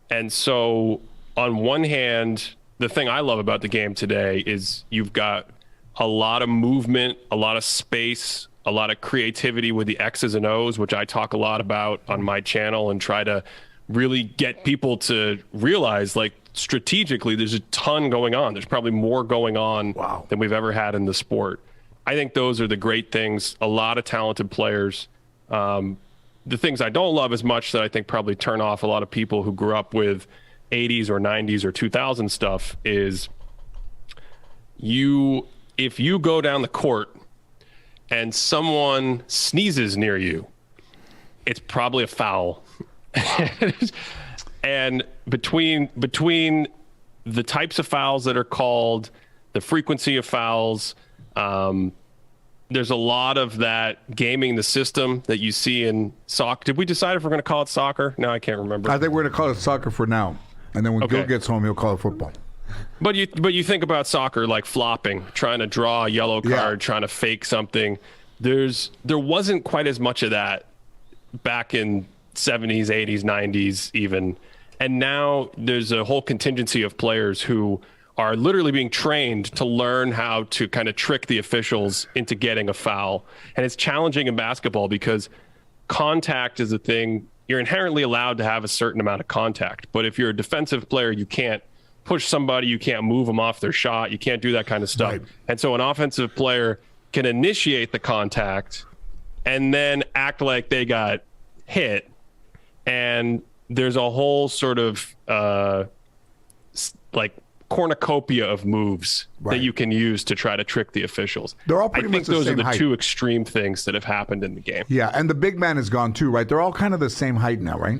And so on one hand, the thing I love about the game today is you've got a lot of movement, a lot of space, a lot of creativity with the X's and O's, which I talk a lot about on my channel and try to really get people to realize, like, strategically, there's a ton going on. There's probably more going on than we've ever had in the sport. I think those are the great things. A lot of talented players. The things I don't love as much that I think probably turn off a lot of people who grew up with 80s or 90s or 2000 stuff is if you go down the court and someone sneezes near you, it's probably a foul. And between the types of fouls that are called, the frequency of fouls, there's a lot of that gaming the system that you see in soccer. Did we decide if we're going to call it soccer? No, I can't remember. I think we're going to call it soccer for now. And then when Gil gets home, he'll call it football. But you think about soccer like flopping, trying to draw a yellow card, trying to fake something. There wasn't quite as much of that back in 70s, 80s, 90s even. And now there's a whole contingency of players who are literally being trained to learn how to kind of trick the officials into getting a foul. And it's challenging in basketball because contact is a thing. You're inherently allowed to have a certain amount of contact. But if you're a defensive player, you can't push somebody, you can't move them off their shot, you can't do that kind of stuff. Right. And so an offensive player can initiate the contact and then act like they got hit. And there's a whole sort of like cornucopia of moves that you can use to try to trick the officials. They're all pretty I think much the those same are the height. two extreme things that have happened in the game. Yeah, and the big man is gone too, right? They're all kind of the same height now, right?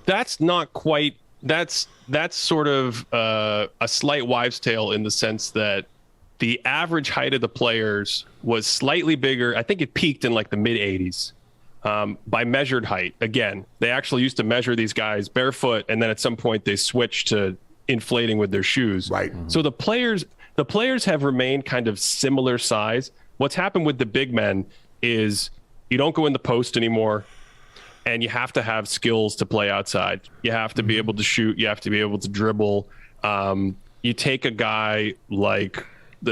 That's not quite. That's sort of a slight wives' tale in the sense that the average height of the players was slightly bigger. I think it peaked in like the mid 80s. By measured height. Again, they actually used to measure these guys barefoot, and then at some point they switched to inflating with their shoes. Right. So the players have remained kind of similar size. What's happened with the big men is you don't go in the post anymore, and you have to have skills to play outside. You have to be able to shoot. You have to be able to dribble. You take a guy like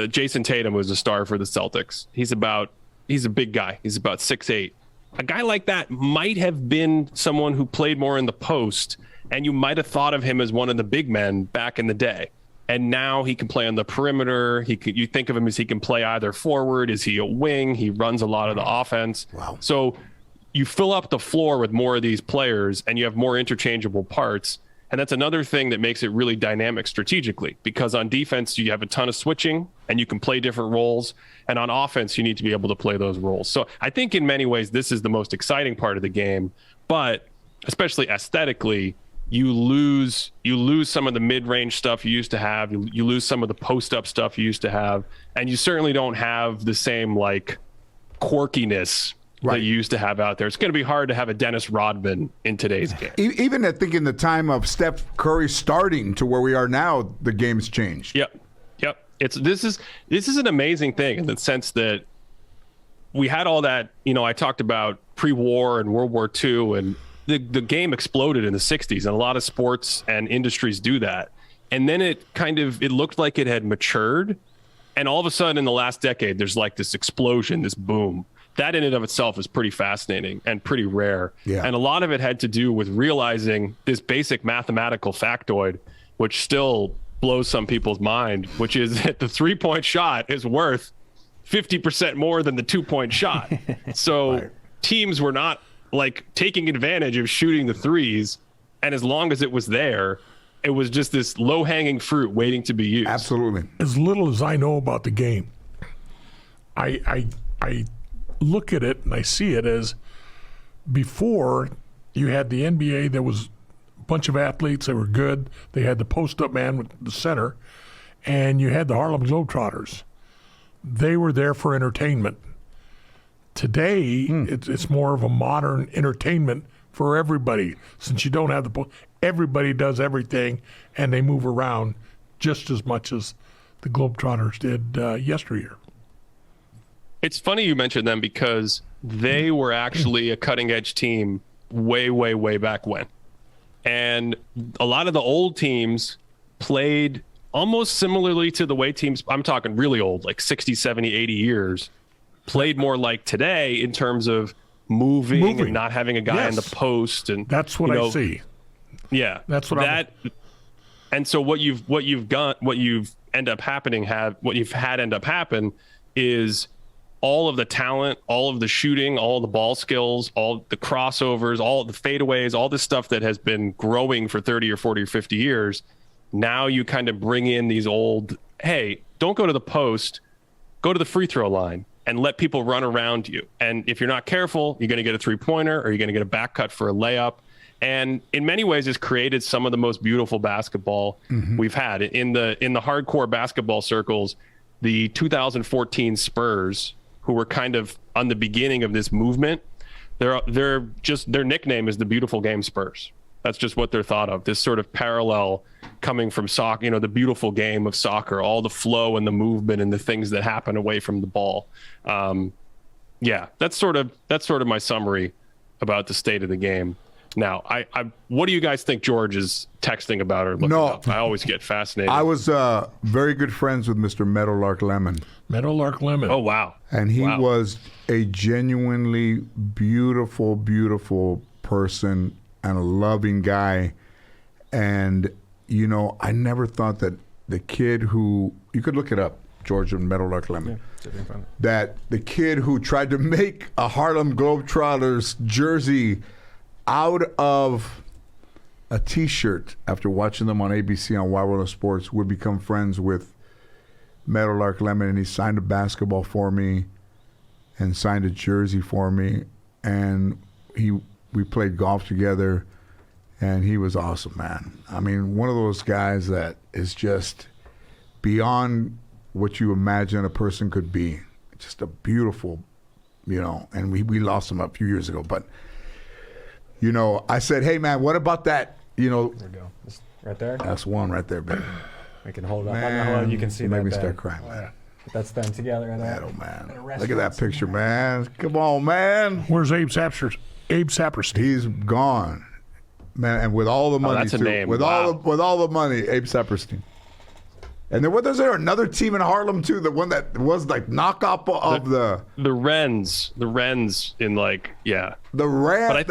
Jason Tatum, who's a star for the Celtics. He's a big guy. He's about 6'8". A guy like that might have been someone who played more in the post, and you might have thought of him as one of the big men back in the day. And now he can play on the perimeter. You think of him as he can play either forward. Is he a wing? He runs a lot of the offense. Wow. So you fill up the floor with more of these players, and you have more interchangeable parts. And that's another thing that makes it really dynamic strategically, because on defense, you have a ton of switching and you can play different roles. And on offense, you need to be able to play those roles. So I think in many ways, this is the most exciting part of the game. But especially aesthetically, you lose some of the mid-range stuff you used to have. You lose some of the post-up stuff you used to have. And you certainly don't have the same like quirkiness that you used to have out there. It's going to be hard to have a Dennis Rodman in today's game. Even I think in the time of Steph Curry starting to where we are now, the game's changed. Yep. This is an amazing thing in the sense that we had all that, I talked about pre-war and World War II, and the game exploded in the 60s, and a lot of sports and industries do that. And then it looked like it had matured. And all of a sudden in the last decade, there's like this explosion, this boom. That in and of itself is pretty fascinating and pretty rare. Yeah. And a lot of it had to do with realizing this basic mathematical factoid, which still blows some people's mind, which is that the 3-point shot is worth 50% more than the 2-point shot. So teams were not like taking advantage of shooting the threes And as long as it was there, it was just this low-hanging fruit waiting to be used. Absolutely. As little as I know about the game, I look at it and I see it as before you had the NBA, there was a bunch of athletes that were good. They had the post-up man with the center, and you had the Harlem Globetrotters. They were there for entertainment. Today, it's more of a modern entertainment for everybody. Since you don't have everybody does everything, and they move around just as much as the Globetrotters did yesteryear. It's funny you mentioned them because they were actually a cutting-edge team way, way, way back when. And a lot of the old teams played almost similarly to the way teams, I'm talking really old, like 60, 70, 80 years, played more like today in terms of moving. And not having a guy in the post. And that's what I see. Yeah. That's what And so what you've end up happen is all of the talent, all of the shooting, all the ball skills, all the crossovers, all the fadeaways, all this stuff that has been growing for 30 or 40 or 50 years. Now you kind of bring in these old, hey, don't go to the post, go to the free throw line and let people run around you. And if you're not careful, you're going to get a 3-pointer or you're going to get a back cut for a layup. And in many ways, it's created some of the most beautiful basketball we've had. In the hardcore basketball circles, the 2014 Spurs, who were kind of on the beginning of this movement, their nickname is the Beautiful Game Spurs. That's just what they're thought of. This sort of parallel coming from soccer, the beautiful game of soccer, all the flow and the movement and the things that happen away from the ball. That's sort of my summary about the state of the game. Now, what do you guys think George is texting about or looking up? I always get fascinated. I was very good friends with Mr. Meadowlark Lemon. Meadowlark Lemon. Oh, wow. And he was a genuinely beautiful, beautiful person and a loving guy. And, I never thought that the kid who, you could look it up, George and Meadowlark Lemon, that the kid who tried to make a Harlem Globetrotters jersey out of a T-shirt after watching them on ABC on Wild World of Sports would become friends with Meadowlark Lemon, and he signed a basketball for me and signed a jersey for me, and we played golf together, and he was awesome, man. I mean, one of those guys that is just beyond what you imagine a person could be. Just a beautiful, and we lost him a few years ago, but I said, hey, man, what about that? There we go. It's right there? That's one right there, baby. We can hold it up. I don't know how well you can see that. Make me start crying, man. That's them together. Man. Look at that picture, man. Come on, man. Where's Abe Saperstein? He's gone, man, and with all the money, that's a too. name. With all the money, Abe Saperstein. And then was there another team in Harlem too? The one that was like knockoff of the Wrens in the Wrens. But I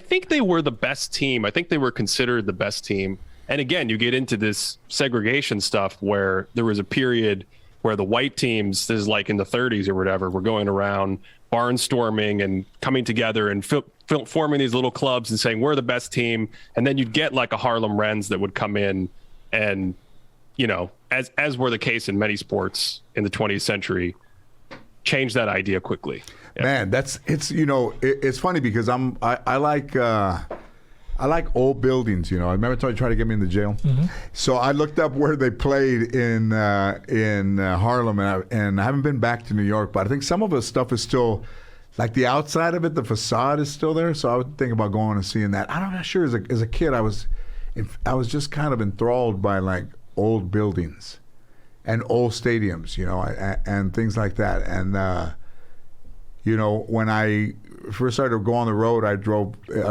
think they were the best team. I think they were considered the best team. And again, you get into this segregation stuff where there was a period where the white teams, this is like in the 30s or whatever, were going around barnstorming and coming together and forming these little clubs and saying, we're the best team. And then you'd get like a Harlem Wrens that would come in and, as were the case in many sports in the 20th century, change that idea quickly. Yeah. Man, it's funny because I like old buildings. I remember trying to get me into jail. Mm-hmm. So I looked up where they played in Harlem, and I haven't been back to New York, but I think some of the stuff is still, like the outside of it, the facade is still there. So I would think about going and seeing that. I'm not sure. As a kid, I was just kind of enthralled by like old buildings and old stadiums, and things like that. And when I first started to go on the road, I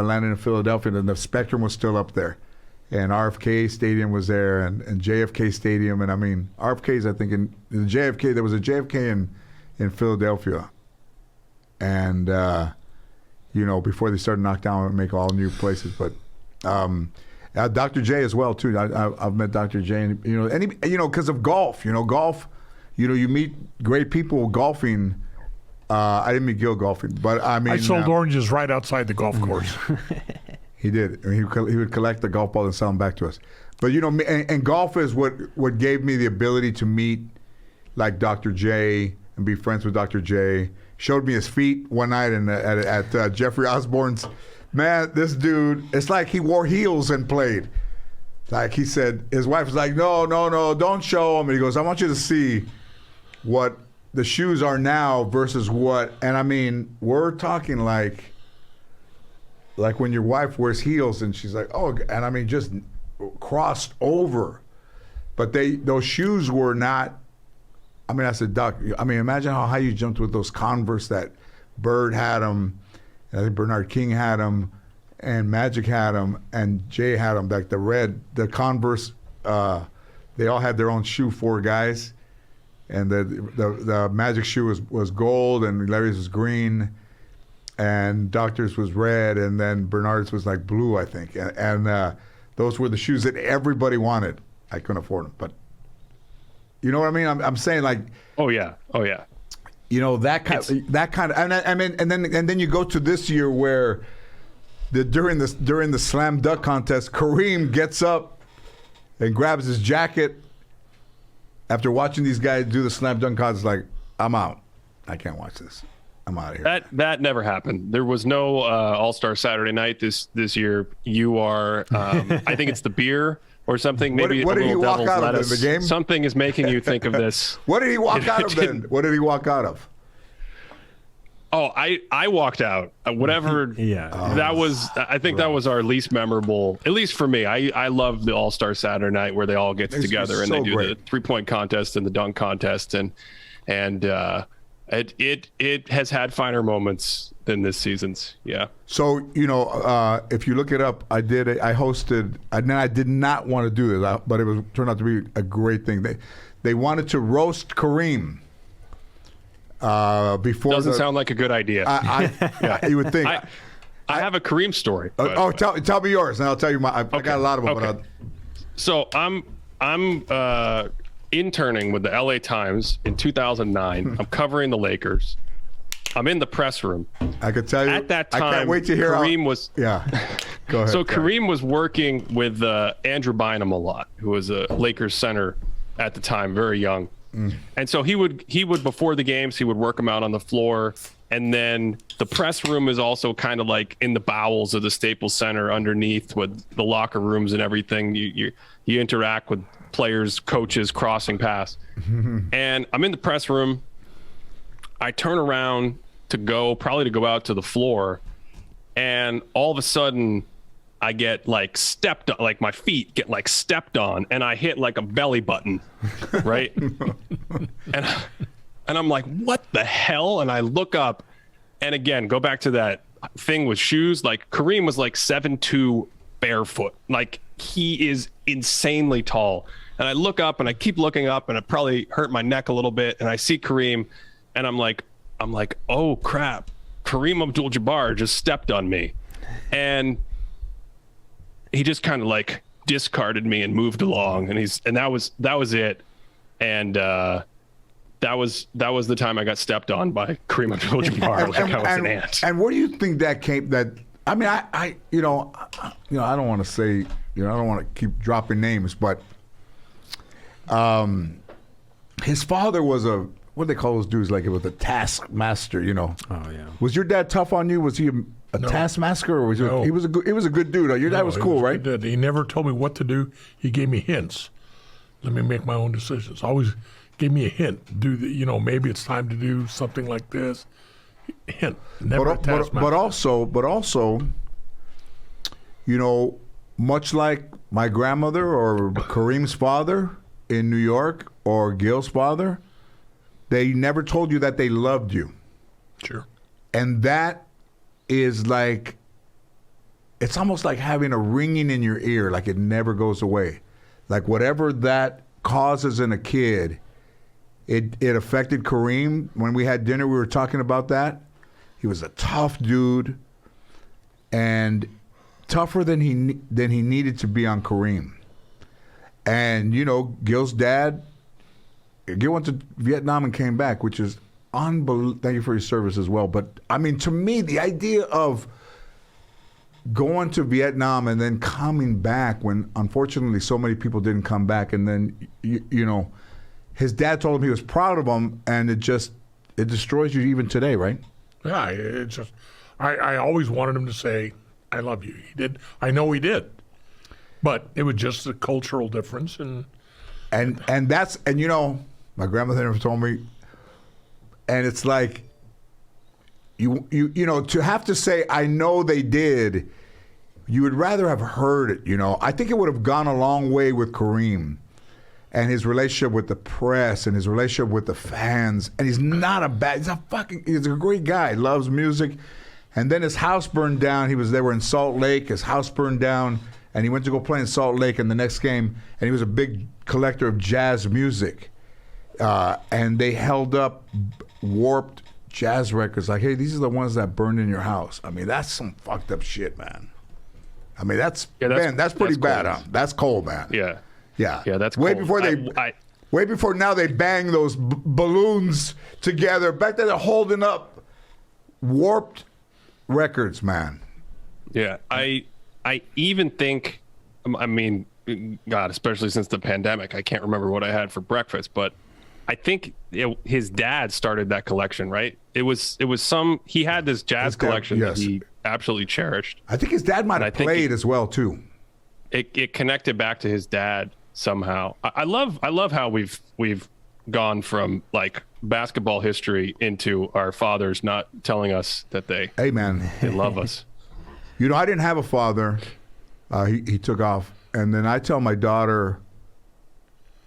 landed in Philadelphia, and the Spectrum was still up there, and RFK Stadium was there, and JFK Stadium, and I mean RFK's, I think in the JFK, there was a JFK in Philadelphia, and before they started to knock down and make all new places, but Dr. J as well too. I've met Dr. J, and because of golf, you meet great people golfing. I didn't meet Gil golfing, but I mean, I sold oranges right outside the golf course. He did. I mean, he would collect the golf ball and sell them back to us. But and golf is what gave me the ability to meet like Dr. J and be friends with Dr. J. Showed me his feet one night at Jeffrey Osborne's. Man, this dude, it's like he wore heels and played. Like he said, his wife was like, no, don't show him. And he goes, I want you to see what the shoes are now versus what. And I mean, we're talking like when your wife wears heels and she's like, oh, and I mean, just crossed over. But those shoes were not, I mean, I said, Doc, I mean, imagine how high you jumped with those Converse that Bird had them, and I think Bernard King had them, and Magic had them, and Jay had them. Like the Converse, they all had their own shoe, 4 guys, and the Magic shoe was gold, and Larry's was green, and Doctor's was red, and then Bernard's was like blue, I think, and those were the shoes that everybody wanted. I couldn't afford them, but. You know what I mean? I'm saying like. Oh yeah. You know that kind of, and I mean, and then you go to this year where during the slam dunk contest, Kareem gets up and grabs his jacket after watching these guys do the slam dunk contest. Like, I'm out. I can't watch this. I'm out of here. That never happened. There was no All-Star Saturday night this year. You are, I think it's the beer. Or something, maybe what did he walk out lettuce. of the game? Something is making you think of this. What did he walk out of then? What did he walk out of? Oh, I walked out. Whatever. Yeah. That was. I think that was our least memorable. At least for me. I love the All-Star Saturday night where they all get together and they do the 3-point contest and the dunk contest and it has had finer moments than this season's. Yeah. So if you look it up, I hosted. And I did not want to do this, but it turned out to be a great thing. They wanted to roast Kareem. Before doesn't sound like a good idea. Yeah, you would think. I have a Kareem story. Tell me yours, and I'll tell you my. I got a lot of them. Okay. So I'm interning with the LA Times in 2009. I'm covering the Lakers. I'm in the press room. I could tell you at that time. I can't wait to hear Kareem was. Yeah, go ahead. So Kareem was working with Andrew Bynum a lot, who was a Lakers center at the time, very young. And so he would before the games he would work him out on the floor, and then the press room is also kind of like in the bowels of the Staples Center underneath with the locker rooms and everything. You interact with players, coaches crossing paths. And I'm in the press room. I turn around to go out to the floor, and all of a sudden I get like stepped on, like my feet get like stepped on, and I hit like a belly button, right? and I'm like, what the hell? And I look up, and again, go back to that thing with shoes. Like Kareem was like 7'2" barefoot. Like he is insanely tall. And I look up and I keep looking up, and it probably hurt my neck a little bit. And I see Kareem, and I'm like, oh crap, Kareem Abdul-Jabbar just stepped on me. And he just kind of like discarded me and moved along, and that was it. And that was the time I got stepped on by Kareem Abdul-Jabbar like I was an ant. And where do you think that came? I mean, I don't want to say, I don't want to keep dropping names, but his father was what do they call those dudes? Like it was a taskmaster, Oh yeah. Was your dad tough on you? Was he a taskmaster, or was he was a good dude? Your dad was cool, right? He never told me what to do. He gave me hints. Let me make my own decisions. Always gave me a hint. Maybe it's time to do something like this. Hint. Never a taskmaster. But also, much like my grandmother or Kareem's father in New York or Gil's father, they never told you that they loved you. Sure. And that is like, it's almost like having a ringing in your ear, like it never goes away. Like whatever that causes in a kid, it affected Kareem. When we had dinner, we were talking about that. He was a tough dude, and tougher than he needed to be on Kareem. And Gil's dad, Gil went to Vietnam and came back, which is unbelievable. Thank you for your service as well. But I mean, to me, the idea of going to Vietnam and then coming back when unfortunately so many people didn't come back, and then you know, his dad told him he was proud of him, and it destroys you even today, right? Yeah, it's just I always wanted him to say I love you. He did. I know he did, but it was just a cultural difference, and that's you know, my grandmother never told me, and it's like you know, to have to say I know they did. You would rather have heard it, you know. I think it would have gone a long way with Kareem and his relationship with the press and his relationship with the fans. And he's a great guy, loves music. And then his house burned down. They were in Salt Lake. His house burned down, and he went to go play in Salt Lake in the next game. And he was a big collector of jazz music. And they held up warped jazz records like, hey, these are the ones that burned in your house. I mean, that's some fucked up shit, man. I mean, that's pretty bad, huh? That's cold, man. Yeah. Yeah. Yeah, that's way cold. before way before now they bang those balloons together. Back then they're holding up warped records, man. Yeah. I even think, I mean, God, especially since the pandemic, I can't remember what I had for breakfast, but I think his dad started that collection, right? He had this jazz collection that he absolutely cherished. I think his dad might have played as well too. It connected back to his dad somehow. I love how we've gone from like basketball history into our fathers not telling us that they love us. You know, I didn't have a father. He took off, and then I tell my daughter.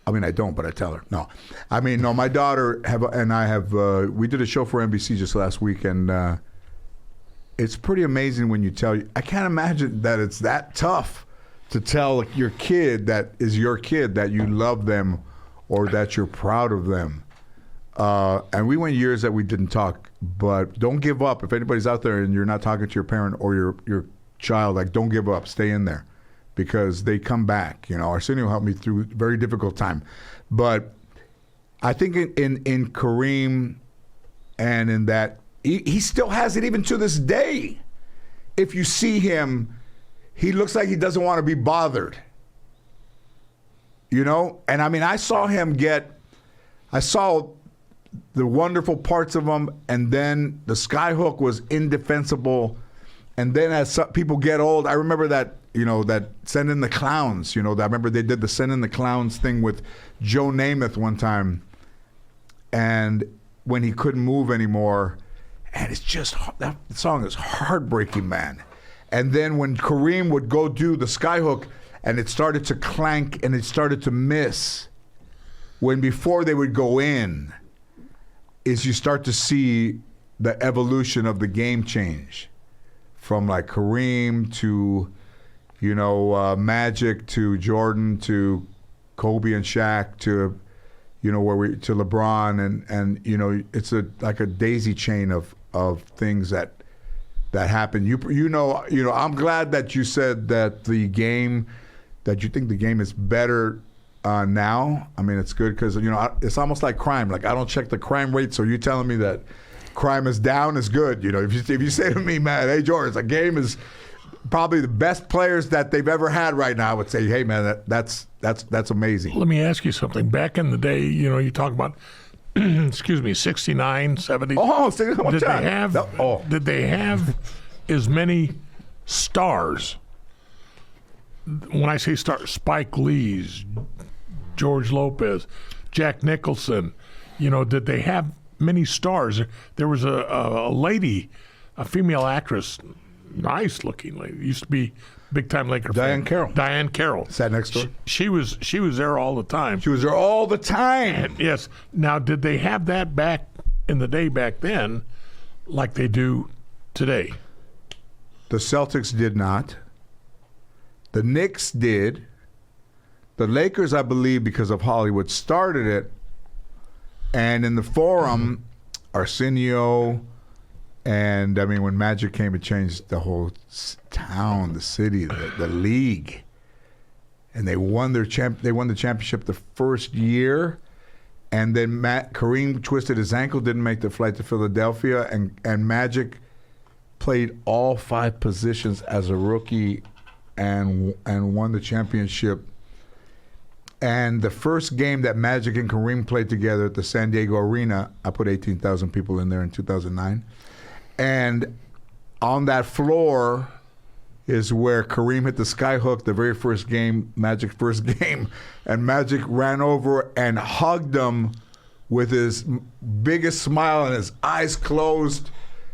I mean, I don't, but I tell her. No, I mean, no. My daughter and I have. We did a show for NBC just last week, and it's pretty amazing when you tell. I can't imagine that it's that tough to tell your kid that is your kid that you love them, or that you're proud of them. And we went years that we didn't talk, but don't give up. If anybody's out there and you're not talking to your parent or your child, like, don't give up. Stay in there. Because they come back, you know. Arsenio helped me through a very difficult time, but I think in Kareem, and in that he still has it even to this day. If you see him, he looks like he doesn't want to be bothered, you know. And I mean, I saw the wonderful parts of him, and then the skyhook was indefensible. And then as people get old, I remember that. You know, that Send in the Clowns, you know, I remember they did the Send in the Clowns thing with Joe Namath one time. And when he couldn't move anymore, and it's just, that song is heartbreaking, man. And then when Kareem would go do the skyhook and it started to clank and it started to miss, when before they would go in, is you start to see the evolution of the game change. From like Kareem to, you know, Magic to Jordan to Kobe and Shaq to, you know, to LeBron and you know, it's like a daisy chain of things that happen. You know, I'm glad that you said that you think the game is better now. I mean, it's good because, you know, it's almost like crime. Like, I don't check the crime rate, so you're telling me that crime is down is good. You know, if you say to me, man, hey George, the game is probably the best players that they've ever had right now, I would say, hey man, that's amazing. Let me ask you something. Back in the day, you know, you talk about, excuse me, 69, 70. Oh, did they have as many stars? When I say stars, Spike Lee's, George Lopez, Jack Nicholson, you know, did they have many stars? There was a lady, a female actress, nice looking lady, used to be big time Laker fan. Diane Carroll sat next door. She was there all the time. She was there all the time. And yes. Now, did they have that back in the day back then, like they do today? The Celtics did not. The Knicks did. The Lakers, I believe, because of Hollywood, started it. And in the Forum, Arsenio. And I mean, when Magic came, it changed the whole town, the city, the league, and they won the championship the first year. And then Kareem twisted his ankle, didn't make the flight to Philadelphia, and Magic played all 5 positions as a rookie and won the championship. And the first game that Magic and Kareem played together at the San Diego Arena, I put 18,000 people in there in 2009. And on that floor is where Kareem hit the skyhook, the very first game, Magic's first game. And Magic ran over and hugged him with his biggest smile and his eyes closed.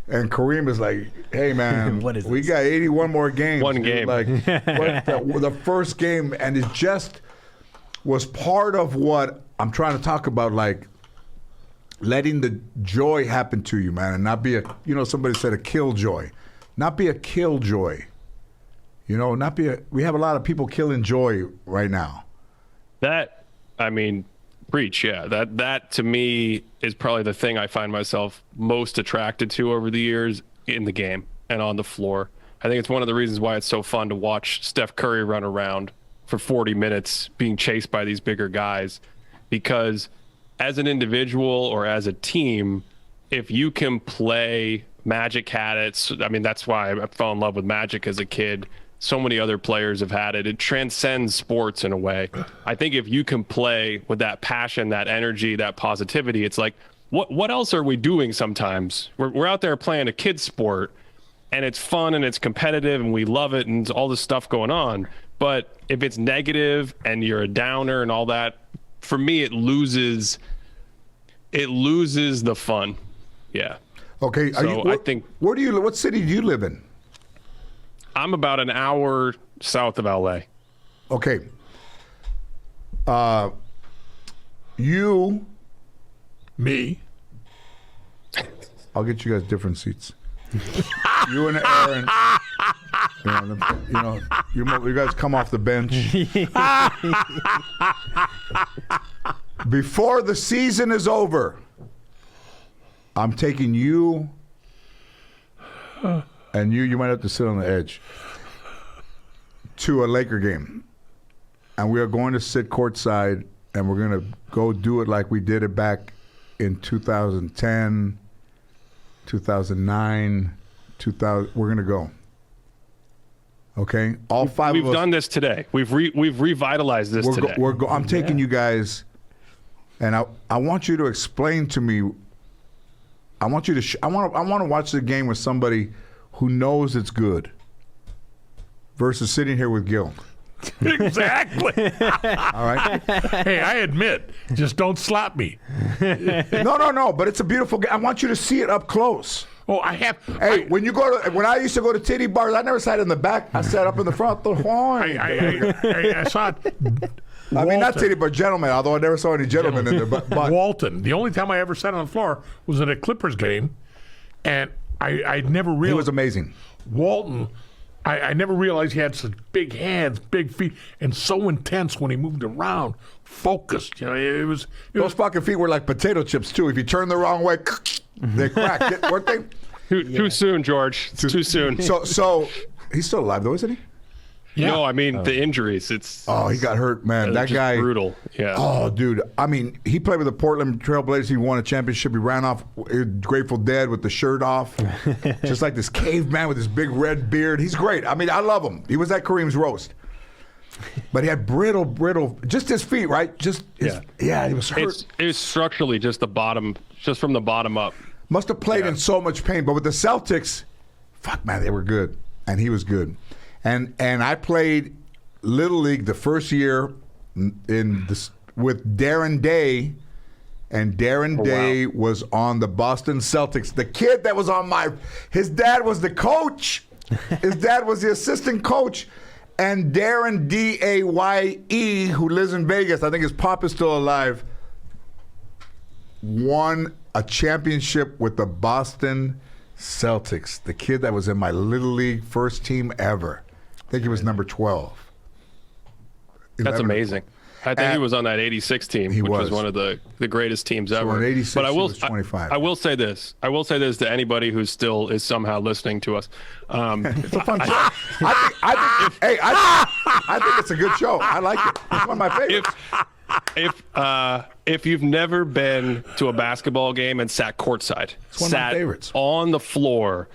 And Kareem is like, hey, man, What is we this? got 81 more games. One dude." game. Like, the first game. And it just was part of what I'm trying to talk about, like letting the joy happen to you, man, and not be somebody said a killjoy. Not be a killjoy. We have a lot of people killing joy right now. That, I mean, preach, yeah. That to me is probably the thing I find myself most attracted to over the years in the game and on the floor. I think it's one of the reasons why it's so fun to watch Steph Curry run around for 40 minutes being chased by these bigger guys, because as an individual or as a team, if you can play, Magic had it. I mean, that's why I fell in love with Magic as a kid. So many other players have had it. It transcends sports in a way. I think if you can play with that passion, that energy, that positivity, it's like, what else are we doing sometimes? We're out there playing a kid's sport, and it's fun and it's competitive and we love it and all this stuff going on. But if it's negative and you're a downer and all that, for me, it loses the fun. Yeah. Okay. I think where do you live? What city do you live in? I'm about an hour south of LA. Okay. You, Me. I'll get you guys different seats. You and Aaron, you guys come off the bench. Before the season is over, I'm taking you, and you might have to sit on the edge, to a Laker game. And we are going to sit courtside, and we're going to go do it like we did it back in 2010, 2009, 2000. We're going to go. Okay? All 5 We've of us. done this today. We've revitalized this today. I'm taking you guys, and I want you to explain to me. I want you to. I want to watch the game with somebody who knows it's good, versus sitting here with Gil. Exactly. All right. Hey, I admit, just don't slap me. No. But it's a beautiful game. I want you to see it up close. Oh, I have. Hey, when I used to go to titty bars, I never sat in the back. I sat up in the front. I saw it. I mean, not Walton. titty, but gentlemen. Although I never saw any gentlemen in there. But Walton. The only time I ever sat on the floor was at a Clippers game, and I never realized he was amazing. Walton. I never realized he had such big hands, big feet, and so intense when he moved around, focused. It was Those fucking feet were like potato chips too. If you turn the wrong way, they cracked. Weren't they? Too soon, George. It's too soon. So he's still alive though, isn't he? Yeah. No, I mean the injuries. It's He got hurt, man. That just guy, brutal. Yeah. Oh, dude. I mean, he played with the Portland Trailblazers. He won a championship. He ran off Grateful Dead with the shirt off, just like this caveman with his big red beard. He's great. I mean, I love him. He was at Kareem's roast, but he had brittle. Just his feet, right? He was hurt. It was structurally just from the bottom up. Must have played in so much pain. But with the Celtics, fuck, man, they were good, and he was good. And I played Little League the first year with Darren Day, and Darren Day was on the Boston Celtics. The kid that was on his dad was the coach. His dad was the assistant coach. And Darren, D-A-Y-E, who lives in Vegas, I think his pop is still alive, won a championship with the Boston Celtics. The kid that was in my Little League first team ever. I think he was number 12. That's 11. amazing. I think he was on that 86 team, which was one of the greatest teams ever. in 86, but he was 25. I will say this. I will say this to anybody who still is somehow listening to us. It's a fun show. I think it's a good show. I like it. It's one of my favorites. If you've never been to a basketball game and sat courtside, one of my sat favorites. on the floor,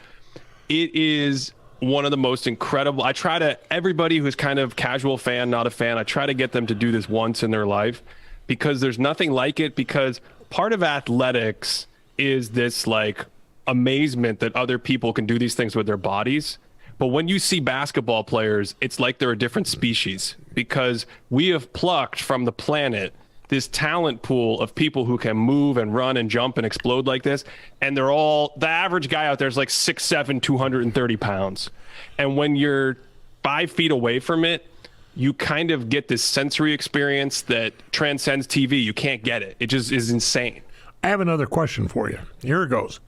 It is one of the most incredible. I try to, everybody who's kind of casual fan, not a fan, I try to get them to do this once in their life because there's nothing like it, because part of athletics is this like amazement that other people can do these things with their bodies. But when you see basketball players, it's like they're a different species, because we have plucked from the planet this talent pool of people who can move and run and jump and explode like this. And they're all, the average guy out there is like 6'7", 230 pounds. And when you're 5 feet away from it, you kind of get this sensory experience that transcends TV. You can't get it. It just is insane. I have another question for you. Here it goes.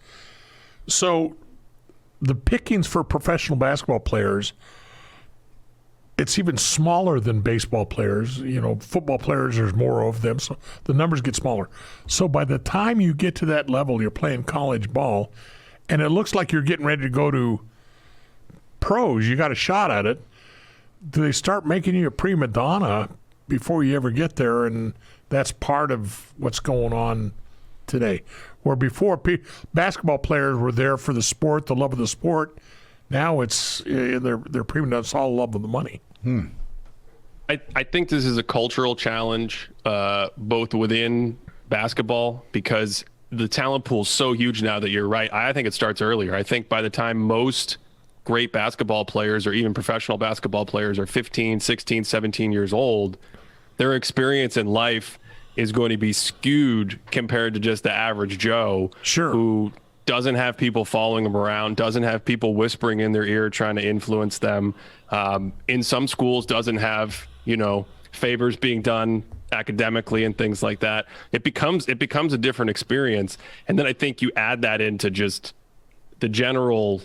So the pickings for professional basketball players, it's even smaller than baseball players. You know, football players, there's more of them, so the numbers get smaller. So by the time you get to that level, you're playing college ball, and it looks like you're getting ready to go to pros. You got a shot at it. Do they start making you a prima donna before you ever get there? And that's part of what's going on today. Where before, basketball players were there for the sport, the love of the sport. Now it's they're prima donna. It's all love of the money. I think this is a cultural challenge, both within basketball, because the talent pool is so huge now that you're right. I think it starts earlier. I think by the time most great basketball players or even professional basketball players are 15, 16, 17 years old, their experience in life is going to be skewed compared to just the average Joe who doesn't have people following them around, doesn't have people whispering in their ear trying to influence them. In some schools doesn't have, you know, favors being done academically and things like that. It becomes a different experience. And then I think you add that into just the general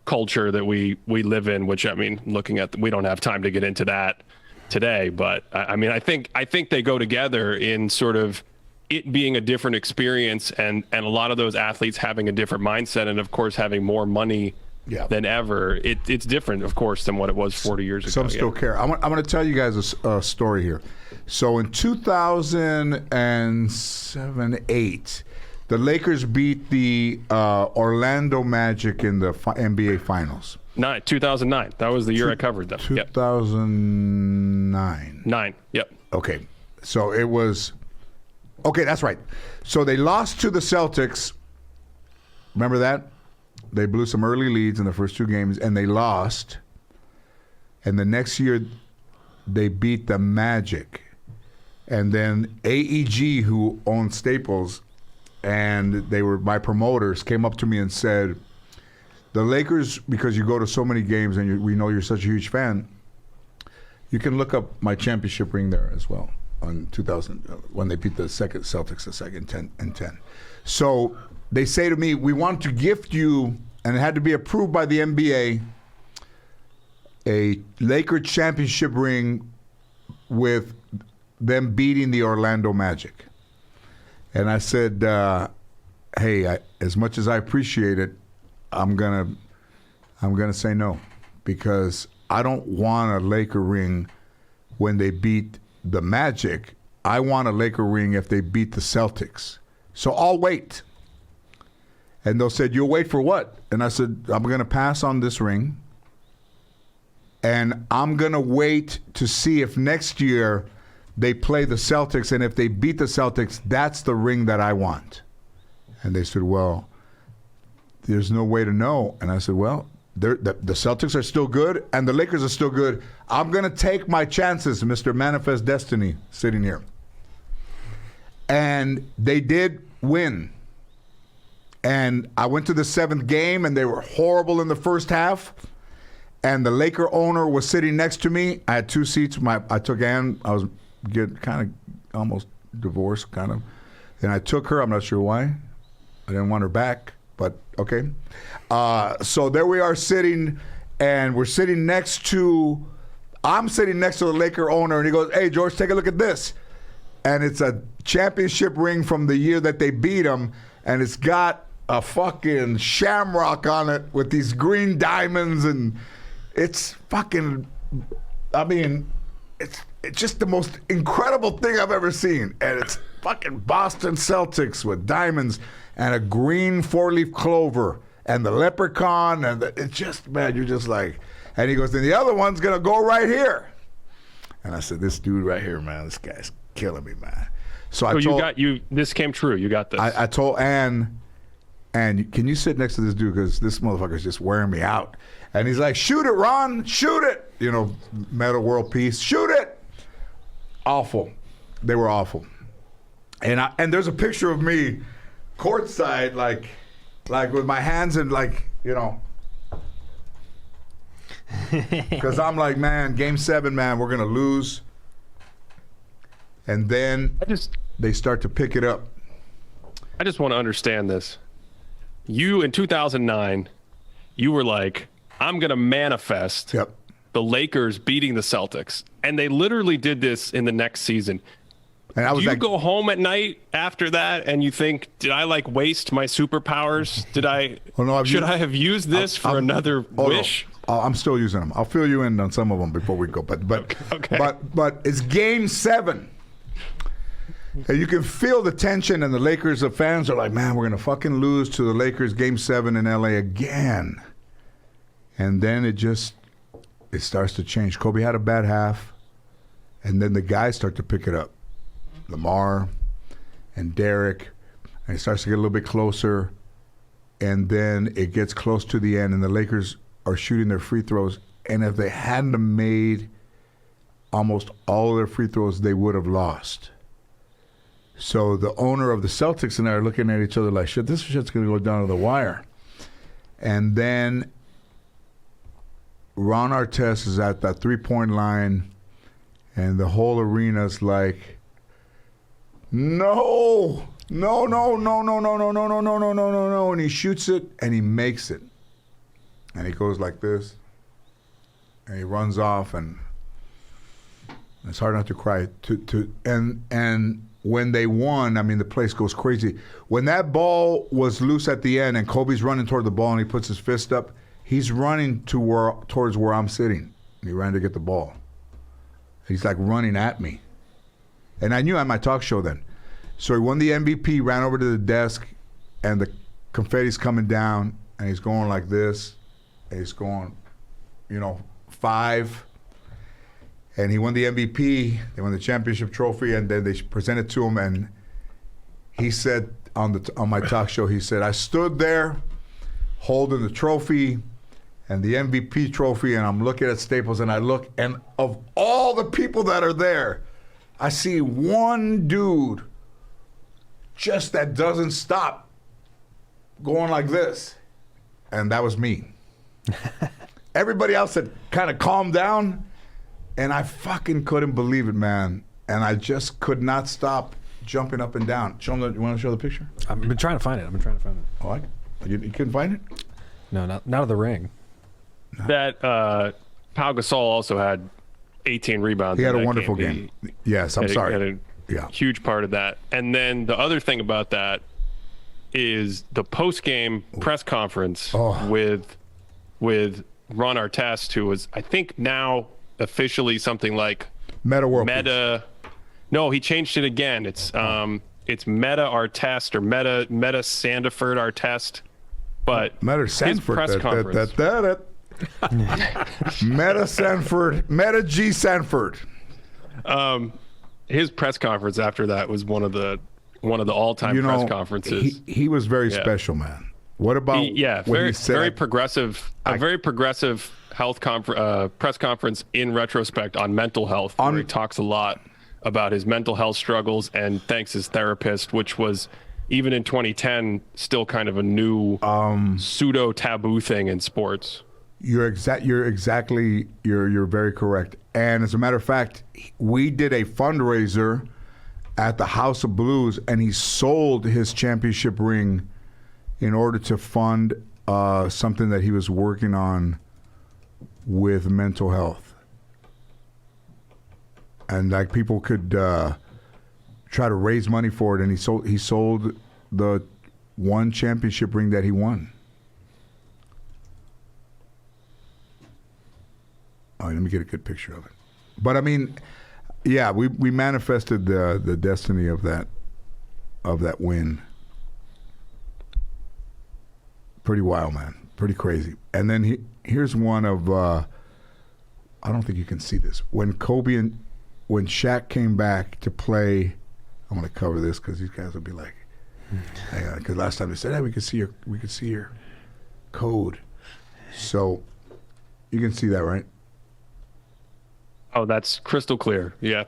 culture that we live in, which, I mean, looking at, we don't have time to get into that today, but I mean, I think they go together in sort of it being a different experience, and a lot of those athletes having a different mindset, and of course having more money than ever. It's different, of course, than what it was 40 years ago. Some still care. I'm going to tell you guys a story here. So in 2007-8, the Lakers beat the Orlando Magic in the NBA Finals. 2009. That was the year I covered them. 2009. 9. Yep. Okay. So it was. Okay, that's right. So they lost to the Celtics. Remember that? They blew some early leads in the first 2 games, and they lost. And the next year, they beat the Magic. And then AEG, who owned Staples, and they were my promoters, came up to me and said, the Lakers, because you go to so many games and we know you're such a huge fan, you can look up my championship ring there as well on 2000 when they beat the Celtics the second 10. So they say to me, we want to gift you, and it had to be approved by the NBA, a Laker championship ring with them beating the Orlando Magic. And I said, hey, as much as I appreciate it, I'm gonna say no, because I don't want a Laker ring when they beat the Magic. I want a Laker ring if they beat the Celtics. So I'll wait. And they'll said, you'll wait for what? And I said, I'm gonna pass on this ring, and I'm gonna wait to see if next year they play the Celtics, and if they beat the Celtics, that's the ring that I want. And they said, well, there's no way to know. And I said, well, the Celtics are still good, and the Lakers are still good. I'm going to take my chances, Mr. Manifest Destiny, sitting here. And they did win. And I went to the 7th game, and they were horrible in the first half. And the Laker owner was sitting next to me. I had 2 seats. I took Ann. I was getting kind of almost divorced, kind of. And I took her. I'm not sure why. I didn't want her back. But okay. So there we are sitting, and we're sitting next to, I'm sitting next to the Laker owner, and he goes, hey, George, take a look at this. And it's a championship ring from the year that they beat him, and it's got a fucking shamrock on it with these green diamonds, and it's fucking, I mean, it's just the most incredible thing I've ever seen. And it's fucking Boston Celtics with diamonds and a green 4-leaf clover. and the leprechaun, and it's just, man, you're just like, and he goes, then the other one's going to go right here. And I said, this dude right here, man, this guy's killing me, man. So I told, this came true. You got this. I told Ann, can you sit next to this dude, because this motherfucker's just wearing me out. And he's like, shoot it, Ron, shoot it. You know, Metal World Peace, shoot it. Awful. They were awful. And there's a picture of me courtside, like with my hands in, like, you know, because I'm like, man, Game 7, man, we're gonna lose. And then they start to pick it up. I just want to understand this. You in 2009, you were like, I'm gonna manifest the Lakers beating the Celtics, and they literally did this in the next season. And I was Do you like, go home at night after that and you think, did I like waste my superpowers? Did I? Oh, no, should I have used this for another wish? No. I'm still using them. I'll fill you in on some of them before we go. But it's Game 7. And you can feel the tension, and the Lakers, the fans are like, man, we're gonna fucking lose to the Lakers Game 7 in LA again. And then it starts to change. Kobe had a bad half, and then the guys start to pick it up. Lamar and Derek, and it starts to get a little bit closer, and then it gets close to the end, and the Lakers are shooting their free throws, and if they hadn't made almost all of their free throws, they would have lost. So the owner of the Celtics and I are looking at each other like, shit, this shit's going to go down to the wire. And then Ron Artest is at that three-point line, and the whole arena's like, no, and he shoots it, and he makes it. And he goes like this, and he runs off, and it's hard not to cry. And when they won, I mean, the place goes crazy. When that ball was loose at the end, and Kobe's running toward the ball, and he puts his fist up, he's running towards where I'm sitting. And he ran to get the ball. He's like running at me. And I knew I had my talk show then. So he won the MVP, ran over to the desk, and the confetti's coming down, and he's going like this, and he's going, 5. And he won the MVP, they won the championship trophy, and then they presented to him, and he said on my talk show, he said, I stood there holding the trophy and the MVP trophy, and I'm looking at Staples, and I look, and of all the people that are there, I see one dude just that doesn't stop going like this, and that was me. Everybody else had kind of calmed down, and I fucking couldn't believe it, man. And I just could not stop jumping up and down. You want to show the picture? I've been trying to find it. Oh, you couldn't find it? No, not of the ring. No. That Pau Gasol also had 18 rebounds. He had a wonderful game. Yes, I'm sorry. Had a huge part of that. And then the other thing about that is the post-game press conference with Ron Artest, who was, I think, now officially something like Meta. No, he changed it again. It's Meta Artest or Meta Sandiford Artest. But Meta his press conference. Meta Sanford, Meta G Sanford. His press conference after that was one of the all-time press conferences. He was very special, man. What about very progressive, a very progressive health press conference in retrospect on mental health, where he talks a lot about his mental health struggles and thanks his therapist, which was even in 2010 still kind of a new pseudo taboo thing in sports. You're very correct. And as a matter of fact, we did a fundraiser at the House of Blues, and he sold his championship ring in order to fund something that he was working on with mental health. And like people could try to raise money for it, and he sold the one championship ring that he won. Oh, let me get a good picture of it. But I mean, yeah, we manifested the destiny of that win. Pretty wild, man. Pretty crazy. And then here's one of, I don't think you can see this. When Shaq came back to play, I'm going to cover this because these guys will be like, hang on, because last time they said, hey, we could see your code. So you can see that, right? Oh, that's crystal clear. Yeah.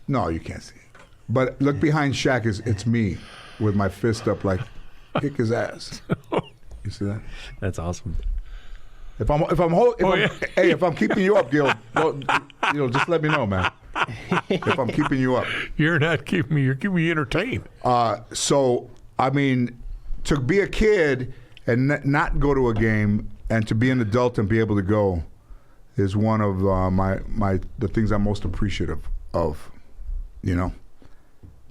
No, you can't see it. But look behind Shaq, it's me with my fist up like, kick his ass. You see that? That's awesome. If I'm keeping you up, Gil, just let me know, man. If I'm keeping you up. You're not keeping me. You're keeping me entertained. So, I mean, to be a kid and not go to a game and to be an adult and be able to go is one of the things I'm most appreciative of,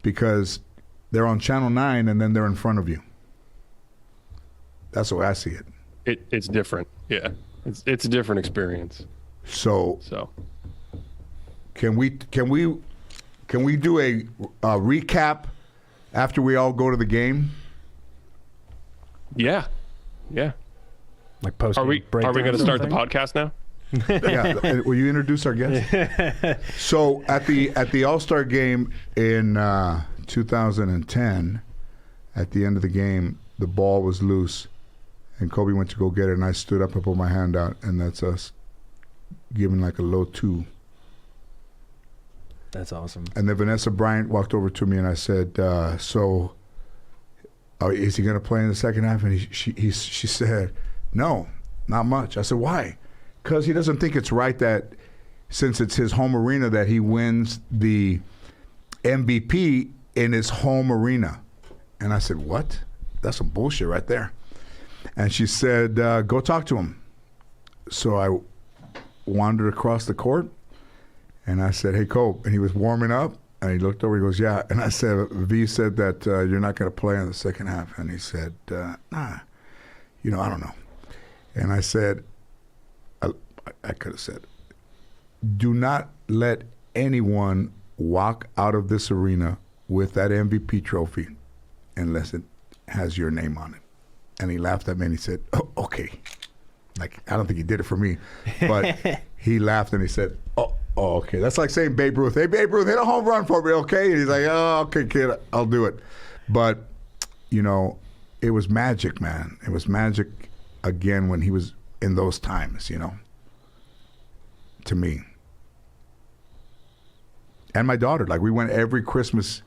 because they're on Channel 9 and then they're in front of you. That's the way I see it. It's different. Yeah. It's a different experience. So can we do a recap after we all go to the game? Yeah. Yeah. Like post. Are we going to start the podcast now? Yeah. Will you introduce our guest? So at the All-Star game in 2010, at the end of the game, the ball was loose, and Kobe went to go get it, and I stood up and put my hand out, and that's us giving like a low 2. That's awesome. And then Vanessa Bryant walked over to me, and I said, "So, is he going to play in the second half?" And she said, "No, not much." I said, "Why?" Because he doesn't think it's right that since it's his home arena that he wins the MVP in his home arena. And I said, "What? That's some bullshit right there." And she said, "Go talk to him." So I wandered across the court, and I said, "Hey, Kobe." And he was warming up, and he looked over, he goes, "Yeah." And I said, "V said that you're not going to play in the second half." And he said, "Nah, I don't know." And I said, I could have said, "Do not let anyone walk out of this arena with that MVP trophy unless it has your name on it." And he laughed at me and he said, "Oh, okay." Like, I don't think he did it for me, but he laughed and he said, oh, okay. That's like saying Babe Ruth, "Hey, Babe Ruth, hit a home run for me, okay?" And he's like, "Oh, okay, kid, I'll do it." But, it was magic, man. It was magic again when he was in those times, to me. And my daughter, like, we went every Christmas.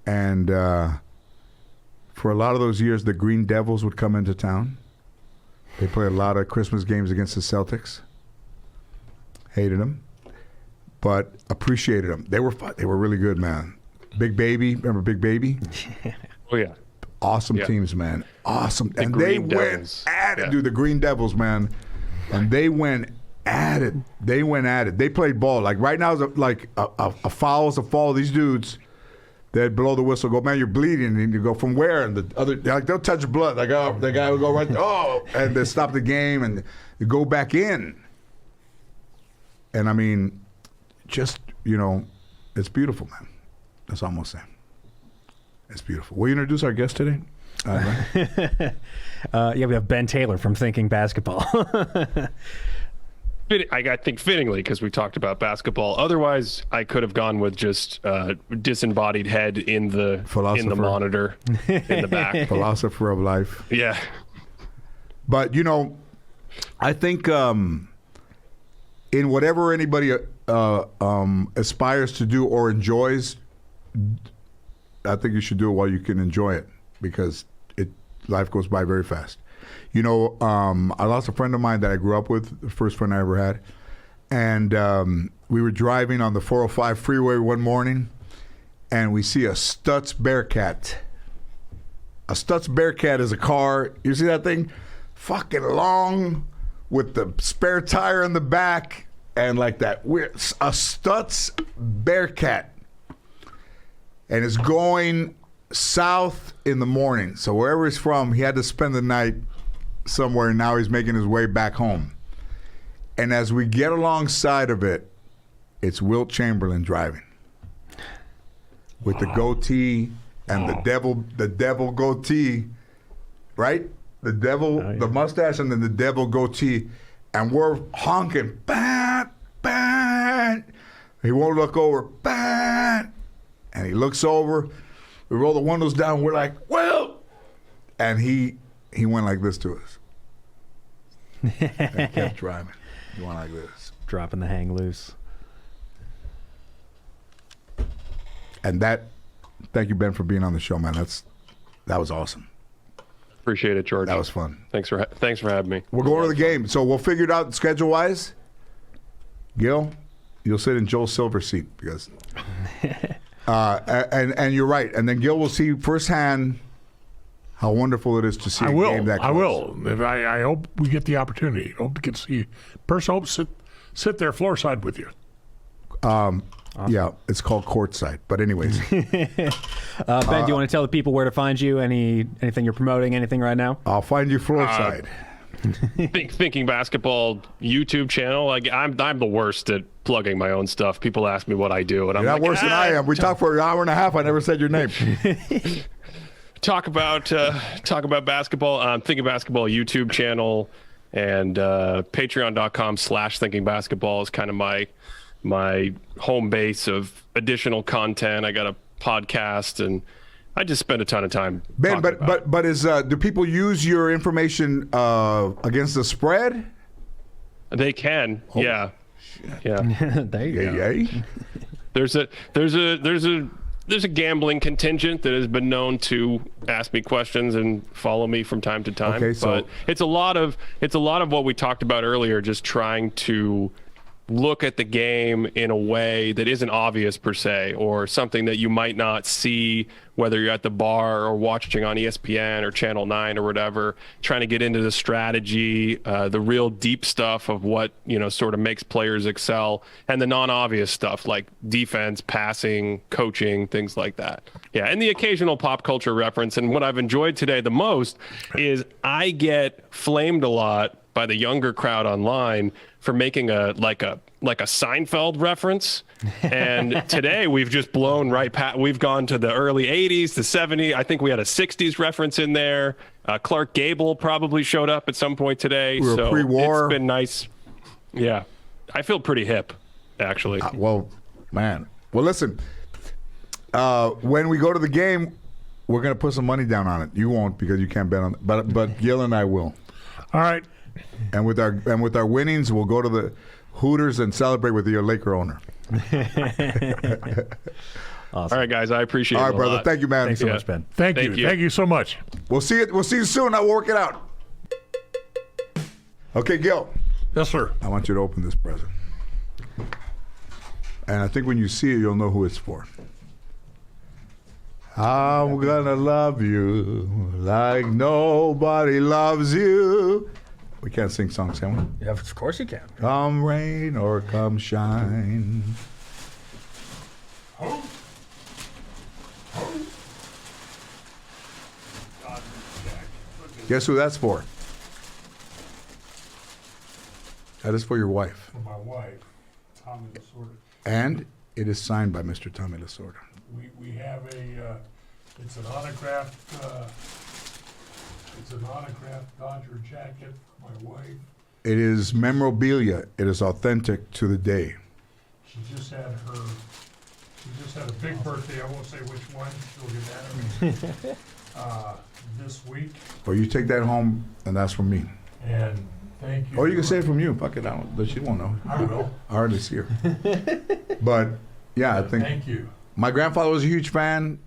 And for a lot of those years, the Green Devils would come into town. They played a lot of Christmas games against the Celtics. Hated them, but appreciated them. They were fun. They were really good, man. Big Baby, remember Big Baby? Oh, yeah. Awesome teams, man. Awesome. And they went at it, Yeah. dude, the Green Devils, man. And they went at it. They played ball. Like, right now, a foul is a foul. These dudes, they'd blow the whistle, go, "Man, you're bleeding." And you go, "From where?" And the other, like, they'll touch blood. Like, oh, the guy will go right there. Oh, and they stop the game and you go back in. And I mean, just, it's beautiful, man. That's all I'm going to say. It's beautiful. Will you introduce our guest today? Yeah, we have Ben Taylor from Thinking Basketball. I think fittingly, because we talked about basketball. Otherwise, I could have gone with just disembodied head in the monitor in the back. Philosopher of life. Yeah. But, I think in whatever anybody aspires to do or enjoys, I think you should do it while you can enjoy it, because life goes by very fast. I lost a friend of mine that I grew up with, the first friend I ever had. And we were driving on the 405 freeway one morning, and we see a Stutz Bearcat. A Stutz Bearcat is a car. You see that thing? Fucking long, with the spare tire in the back, and like that. A Stutz Bearcat. And it's going south in the morning. So wherever he's from, he had to spend the night somewhere, and now he's making his way back home. And as we get alongside of it, it's Wilt Chamberlain driving with the goatee and the devil goatee, right? The devil, the mustache, and then the devil goatee, and we're honking, bang, bang. He won't look over, bang, and he looks over. We roll the windows down. We're like, well, and he went like this to us, and kept driving. He went like this, Dropping the hang loose. and thank you, Ben, for being on the show, man. That was awesome. Appreciate it, George. That was fun. Thanks for having me. We're going to the game, so we'll figure it out schedule-wise. Gil, you'll sit in Joel's silver seat because, and you're right. And then Gil will see firsthand how wonderful it is to see a game that close. I will. I hope we get the opportunity. Hope to get to see you. Hope sit there floor side with you. Yeah, it's called Courtside. But anyways, Ben, do you want to tell the people where to find you? Anything you're promoting? Anything right now? I'll find you floor side. Thinking Basketball YouTube channel. Like I'm the worst at plugging my own stuff. People ask me what I do, and I'm You're like, not worse than I am. We talked for an hour and a half. I never said your name. talk about basketball. Thinking Basketball YouTube channel, and patreon.com/Thinking Basketball is kind of my home base of additional content. I got a podcast, and I just spend a ton of time. Ben, but do people use your information against the spread? They can, yeah. There you go. Yay. There's a gambling contingent that has been known to ask me questions and follow me from time to time. Okay, so but it's a lot of what we talked about earlier, just trying to look at the game in a way that isn't obvious per se, or something that you might not see whether you're at the bar or watching on ESPN or Channel 9 or whatever, trying to get into the strategy, the real deep stuff of what, sort of makes players excel, and the non-obvious stuff like defense, passing, coaching, things like that. Yeah, and the occasional pop culture reference. And what I've enjoyed today the most is I get flamed a lot by the younger crowd online for making a Seinfeld reference. And today we've just blown right past. We've gone to the early 80s, the 70s. I think we had a 60s reference in there. Clark Gable probably showed up at some point today. We were so pre-war. It's been nice. Yeah. I feel pretty hip, actually. Well, man. Well, listen. When we go to the game, we're going to put some money down on it. You won't because you can't bet on it. But Gil and I will. All right. And with our winnings, we'll go to the Hooters and celebrate with your Laker owner. Awesome. All right, guys. I appreciate it. All right, brother. lot. Thank you, man. Thanks so much, Ben. Thank you. Thank you so much. We'll see you soon. I'll work it out. Okay, Gil. Yes, sir. I want you to open this present. And I think when you see it, you'll know who it's for. I'm gonna love you like nobody loves you. We can't sing songs, can we? Yeah, of course you can. Come rain or come shine. Guess who that's for? That is for your wife. For my wife, Tommy Lasorda. And it is signed by Mr. Tommy Lasorda. We have it's an autographed Dodger jacket for my wife. It is memorabilia. It is authentic to the day. She just had a big birthday. I won't say which one. She'll get that this week. Or you take that home, and that's from me. And thank you. Or you can say it from you. Fuck it, she won't know. I will. I hardly see her. But, yeah, I think Thank you. my grandfather was a huge fan.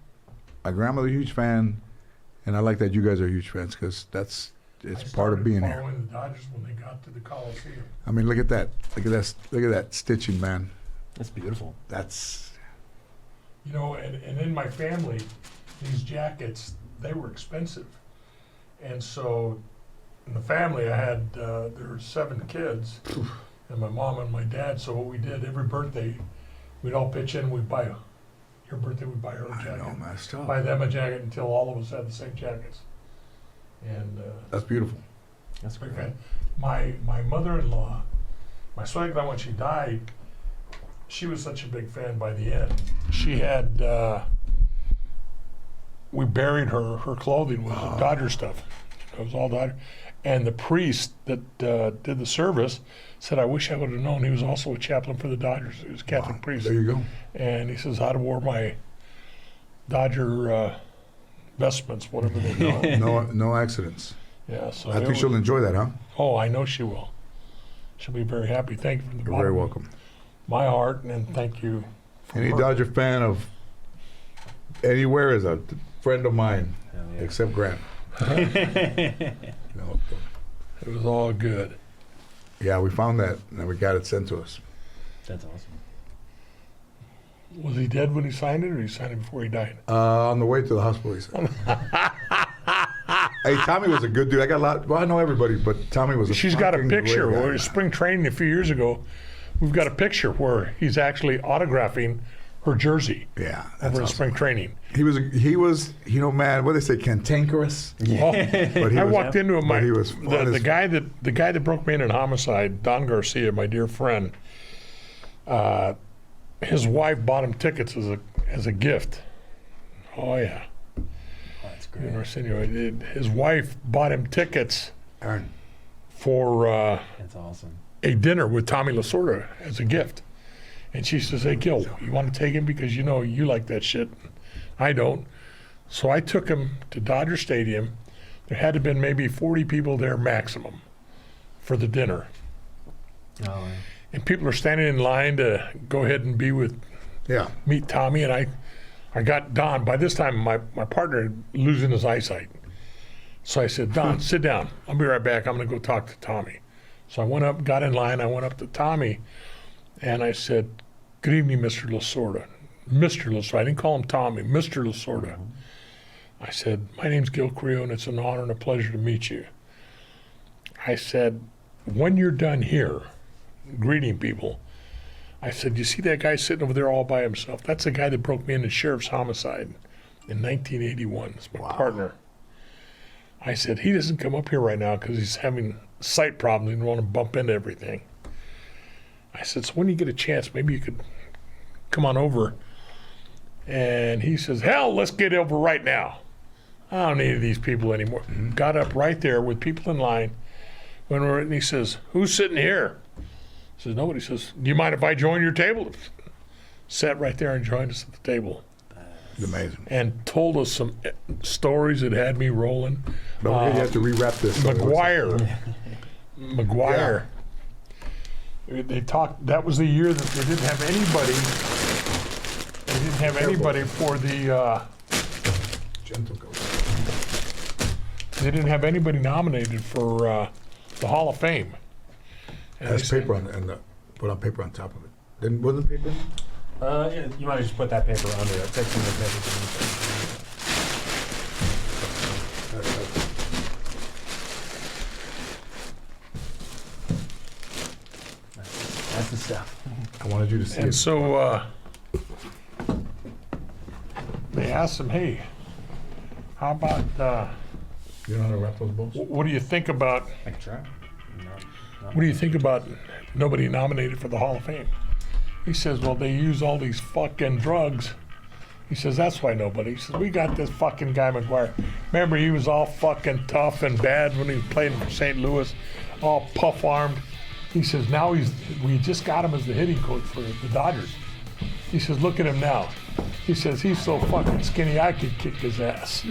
My grandmother a huge fan. And I like that you guys are huge fans because it's part of being here. Following the Dodgers when they got to the Coliseum. I mean, look at that. Look at that stitching, man. That's beautiful. That's... And in my family, these jackets, they were expensive. And so in the family, I had, there were 7 kids, and my mom and my dad. So what we did, every birthday, we'd all pitch in, we'd buy your birthday, we'd buy her a jacket. I know, man. It's tough. Buy them a jacket until all of us had the same jackets. And That's beautiful. That's great. okay. My mother-in-law, my swag-in-law, when she died, she was such a big fan by the end. She had, we buried her clothing with Dodger stuff. It was all Dodgers. And the priest that did the service said, I wish I would have known he was also a chaplain for the Dodgers. He was a Catholic priest. There you go. And he says, I'd have wore my Dodger vestments, whatever they call it. No accidents. Yeah, so I think she'll enjoy that, huh? Oh, I know she will. She'll be very happy. Thank you from the You're bottom very of welcome. my heart, and thank you. Any Dodger fan of anywhere is a friend of mine, except Grant. No. It was all good. Yeah, we found that, and we got it sent to us. That's awesome. Was he dead when he signed it, or he signed it before he died? On the way to the hospital, he said. Hey, Tommy was a good dude. I got a lot. Well, I know everybody, but Tommy was a She's got a fucking picture. great guy. Where spring training a few years ago, we've got a picture where he's actually autographing her jersey Yeah, that's over in awesome. spring training. He was, man, what do they say, cantankerous? Oh, But he I was- walked into him. but he was fun The as- guy that broke me in an homicide, Don Garcia, my dear friend. His wife bought him tickets as a gift. Oh yeah. That's great. You know, Arsenio, his wife bought him tickets Aaron. for That's awesome. a dinner with Tommy Lasorda as a gift. And she says, hey, Gil, you want to take him because you know you like that shit. I don't. So I took him to Dodger Stadium. There had to have been maybe 40 people there maximum for the dinner. Oh, And people are standing in line to go ahead and meet Tommy. And I got Don. By this time, my partner had losing his eyesight. So I said, Don, sit down. I'll be right back. I'm going to go talk to Tommy. So I went up, got in line. I went up to Tommy, and I said, good evening, Mr. Lasorda. Mr. Lasorda. I didn't call him Tommy. Mr. Lasorda. I said, my name's Gil Creo, and it's an honor and a pleasure to meet you. I said, when you're done here greeting people, I said, you see that guy sitting over there all by himself? That's the guy that broke me into sheriff's homicide in 1981. It's my partner. I said, he doesn't come up here right now because he's having sight problems and want to bump into everything. I said, so when you get a chance, maybe you could come on over. And he says, hell, let's get over right now. I don't need any of these people anymore. Got up right there with people in line. And he says, who's sitting here? I says, nobody. He says, do you mind if I join your table? Sat right there and joined us at the table. It's amazing. And told us some stories that had me rolling. Don't forget you have to rewrap this. McGuire. They talked. That was the year that they didn't have anybody. They didn't have anybody for the. Gentle go. They didn't have anybody nominated for the Hall of Fame. And Has they said- paper on and put on paper on top of it. Wasn't paper in there? You might just put that paper under it. Take some of the paper. That's the stuff. I wanted you to see And it. so they asked him, hey, how about, You know how to wrap those balls? what do you think about, I can try. what do you think about nobody nominated for the Hall of Fame? He says, well, they use all these fucking drugs. He says, that's why nobody. He says, we got this fucking guy McGuire. Remember, he was all fucking tough and bad when he played for St. Louis, all puff-armed. He says, now we just got him as the hitting coach for the Dodgers. He says, look at him now. He says, he's so fucking skinny, I could kick his ass.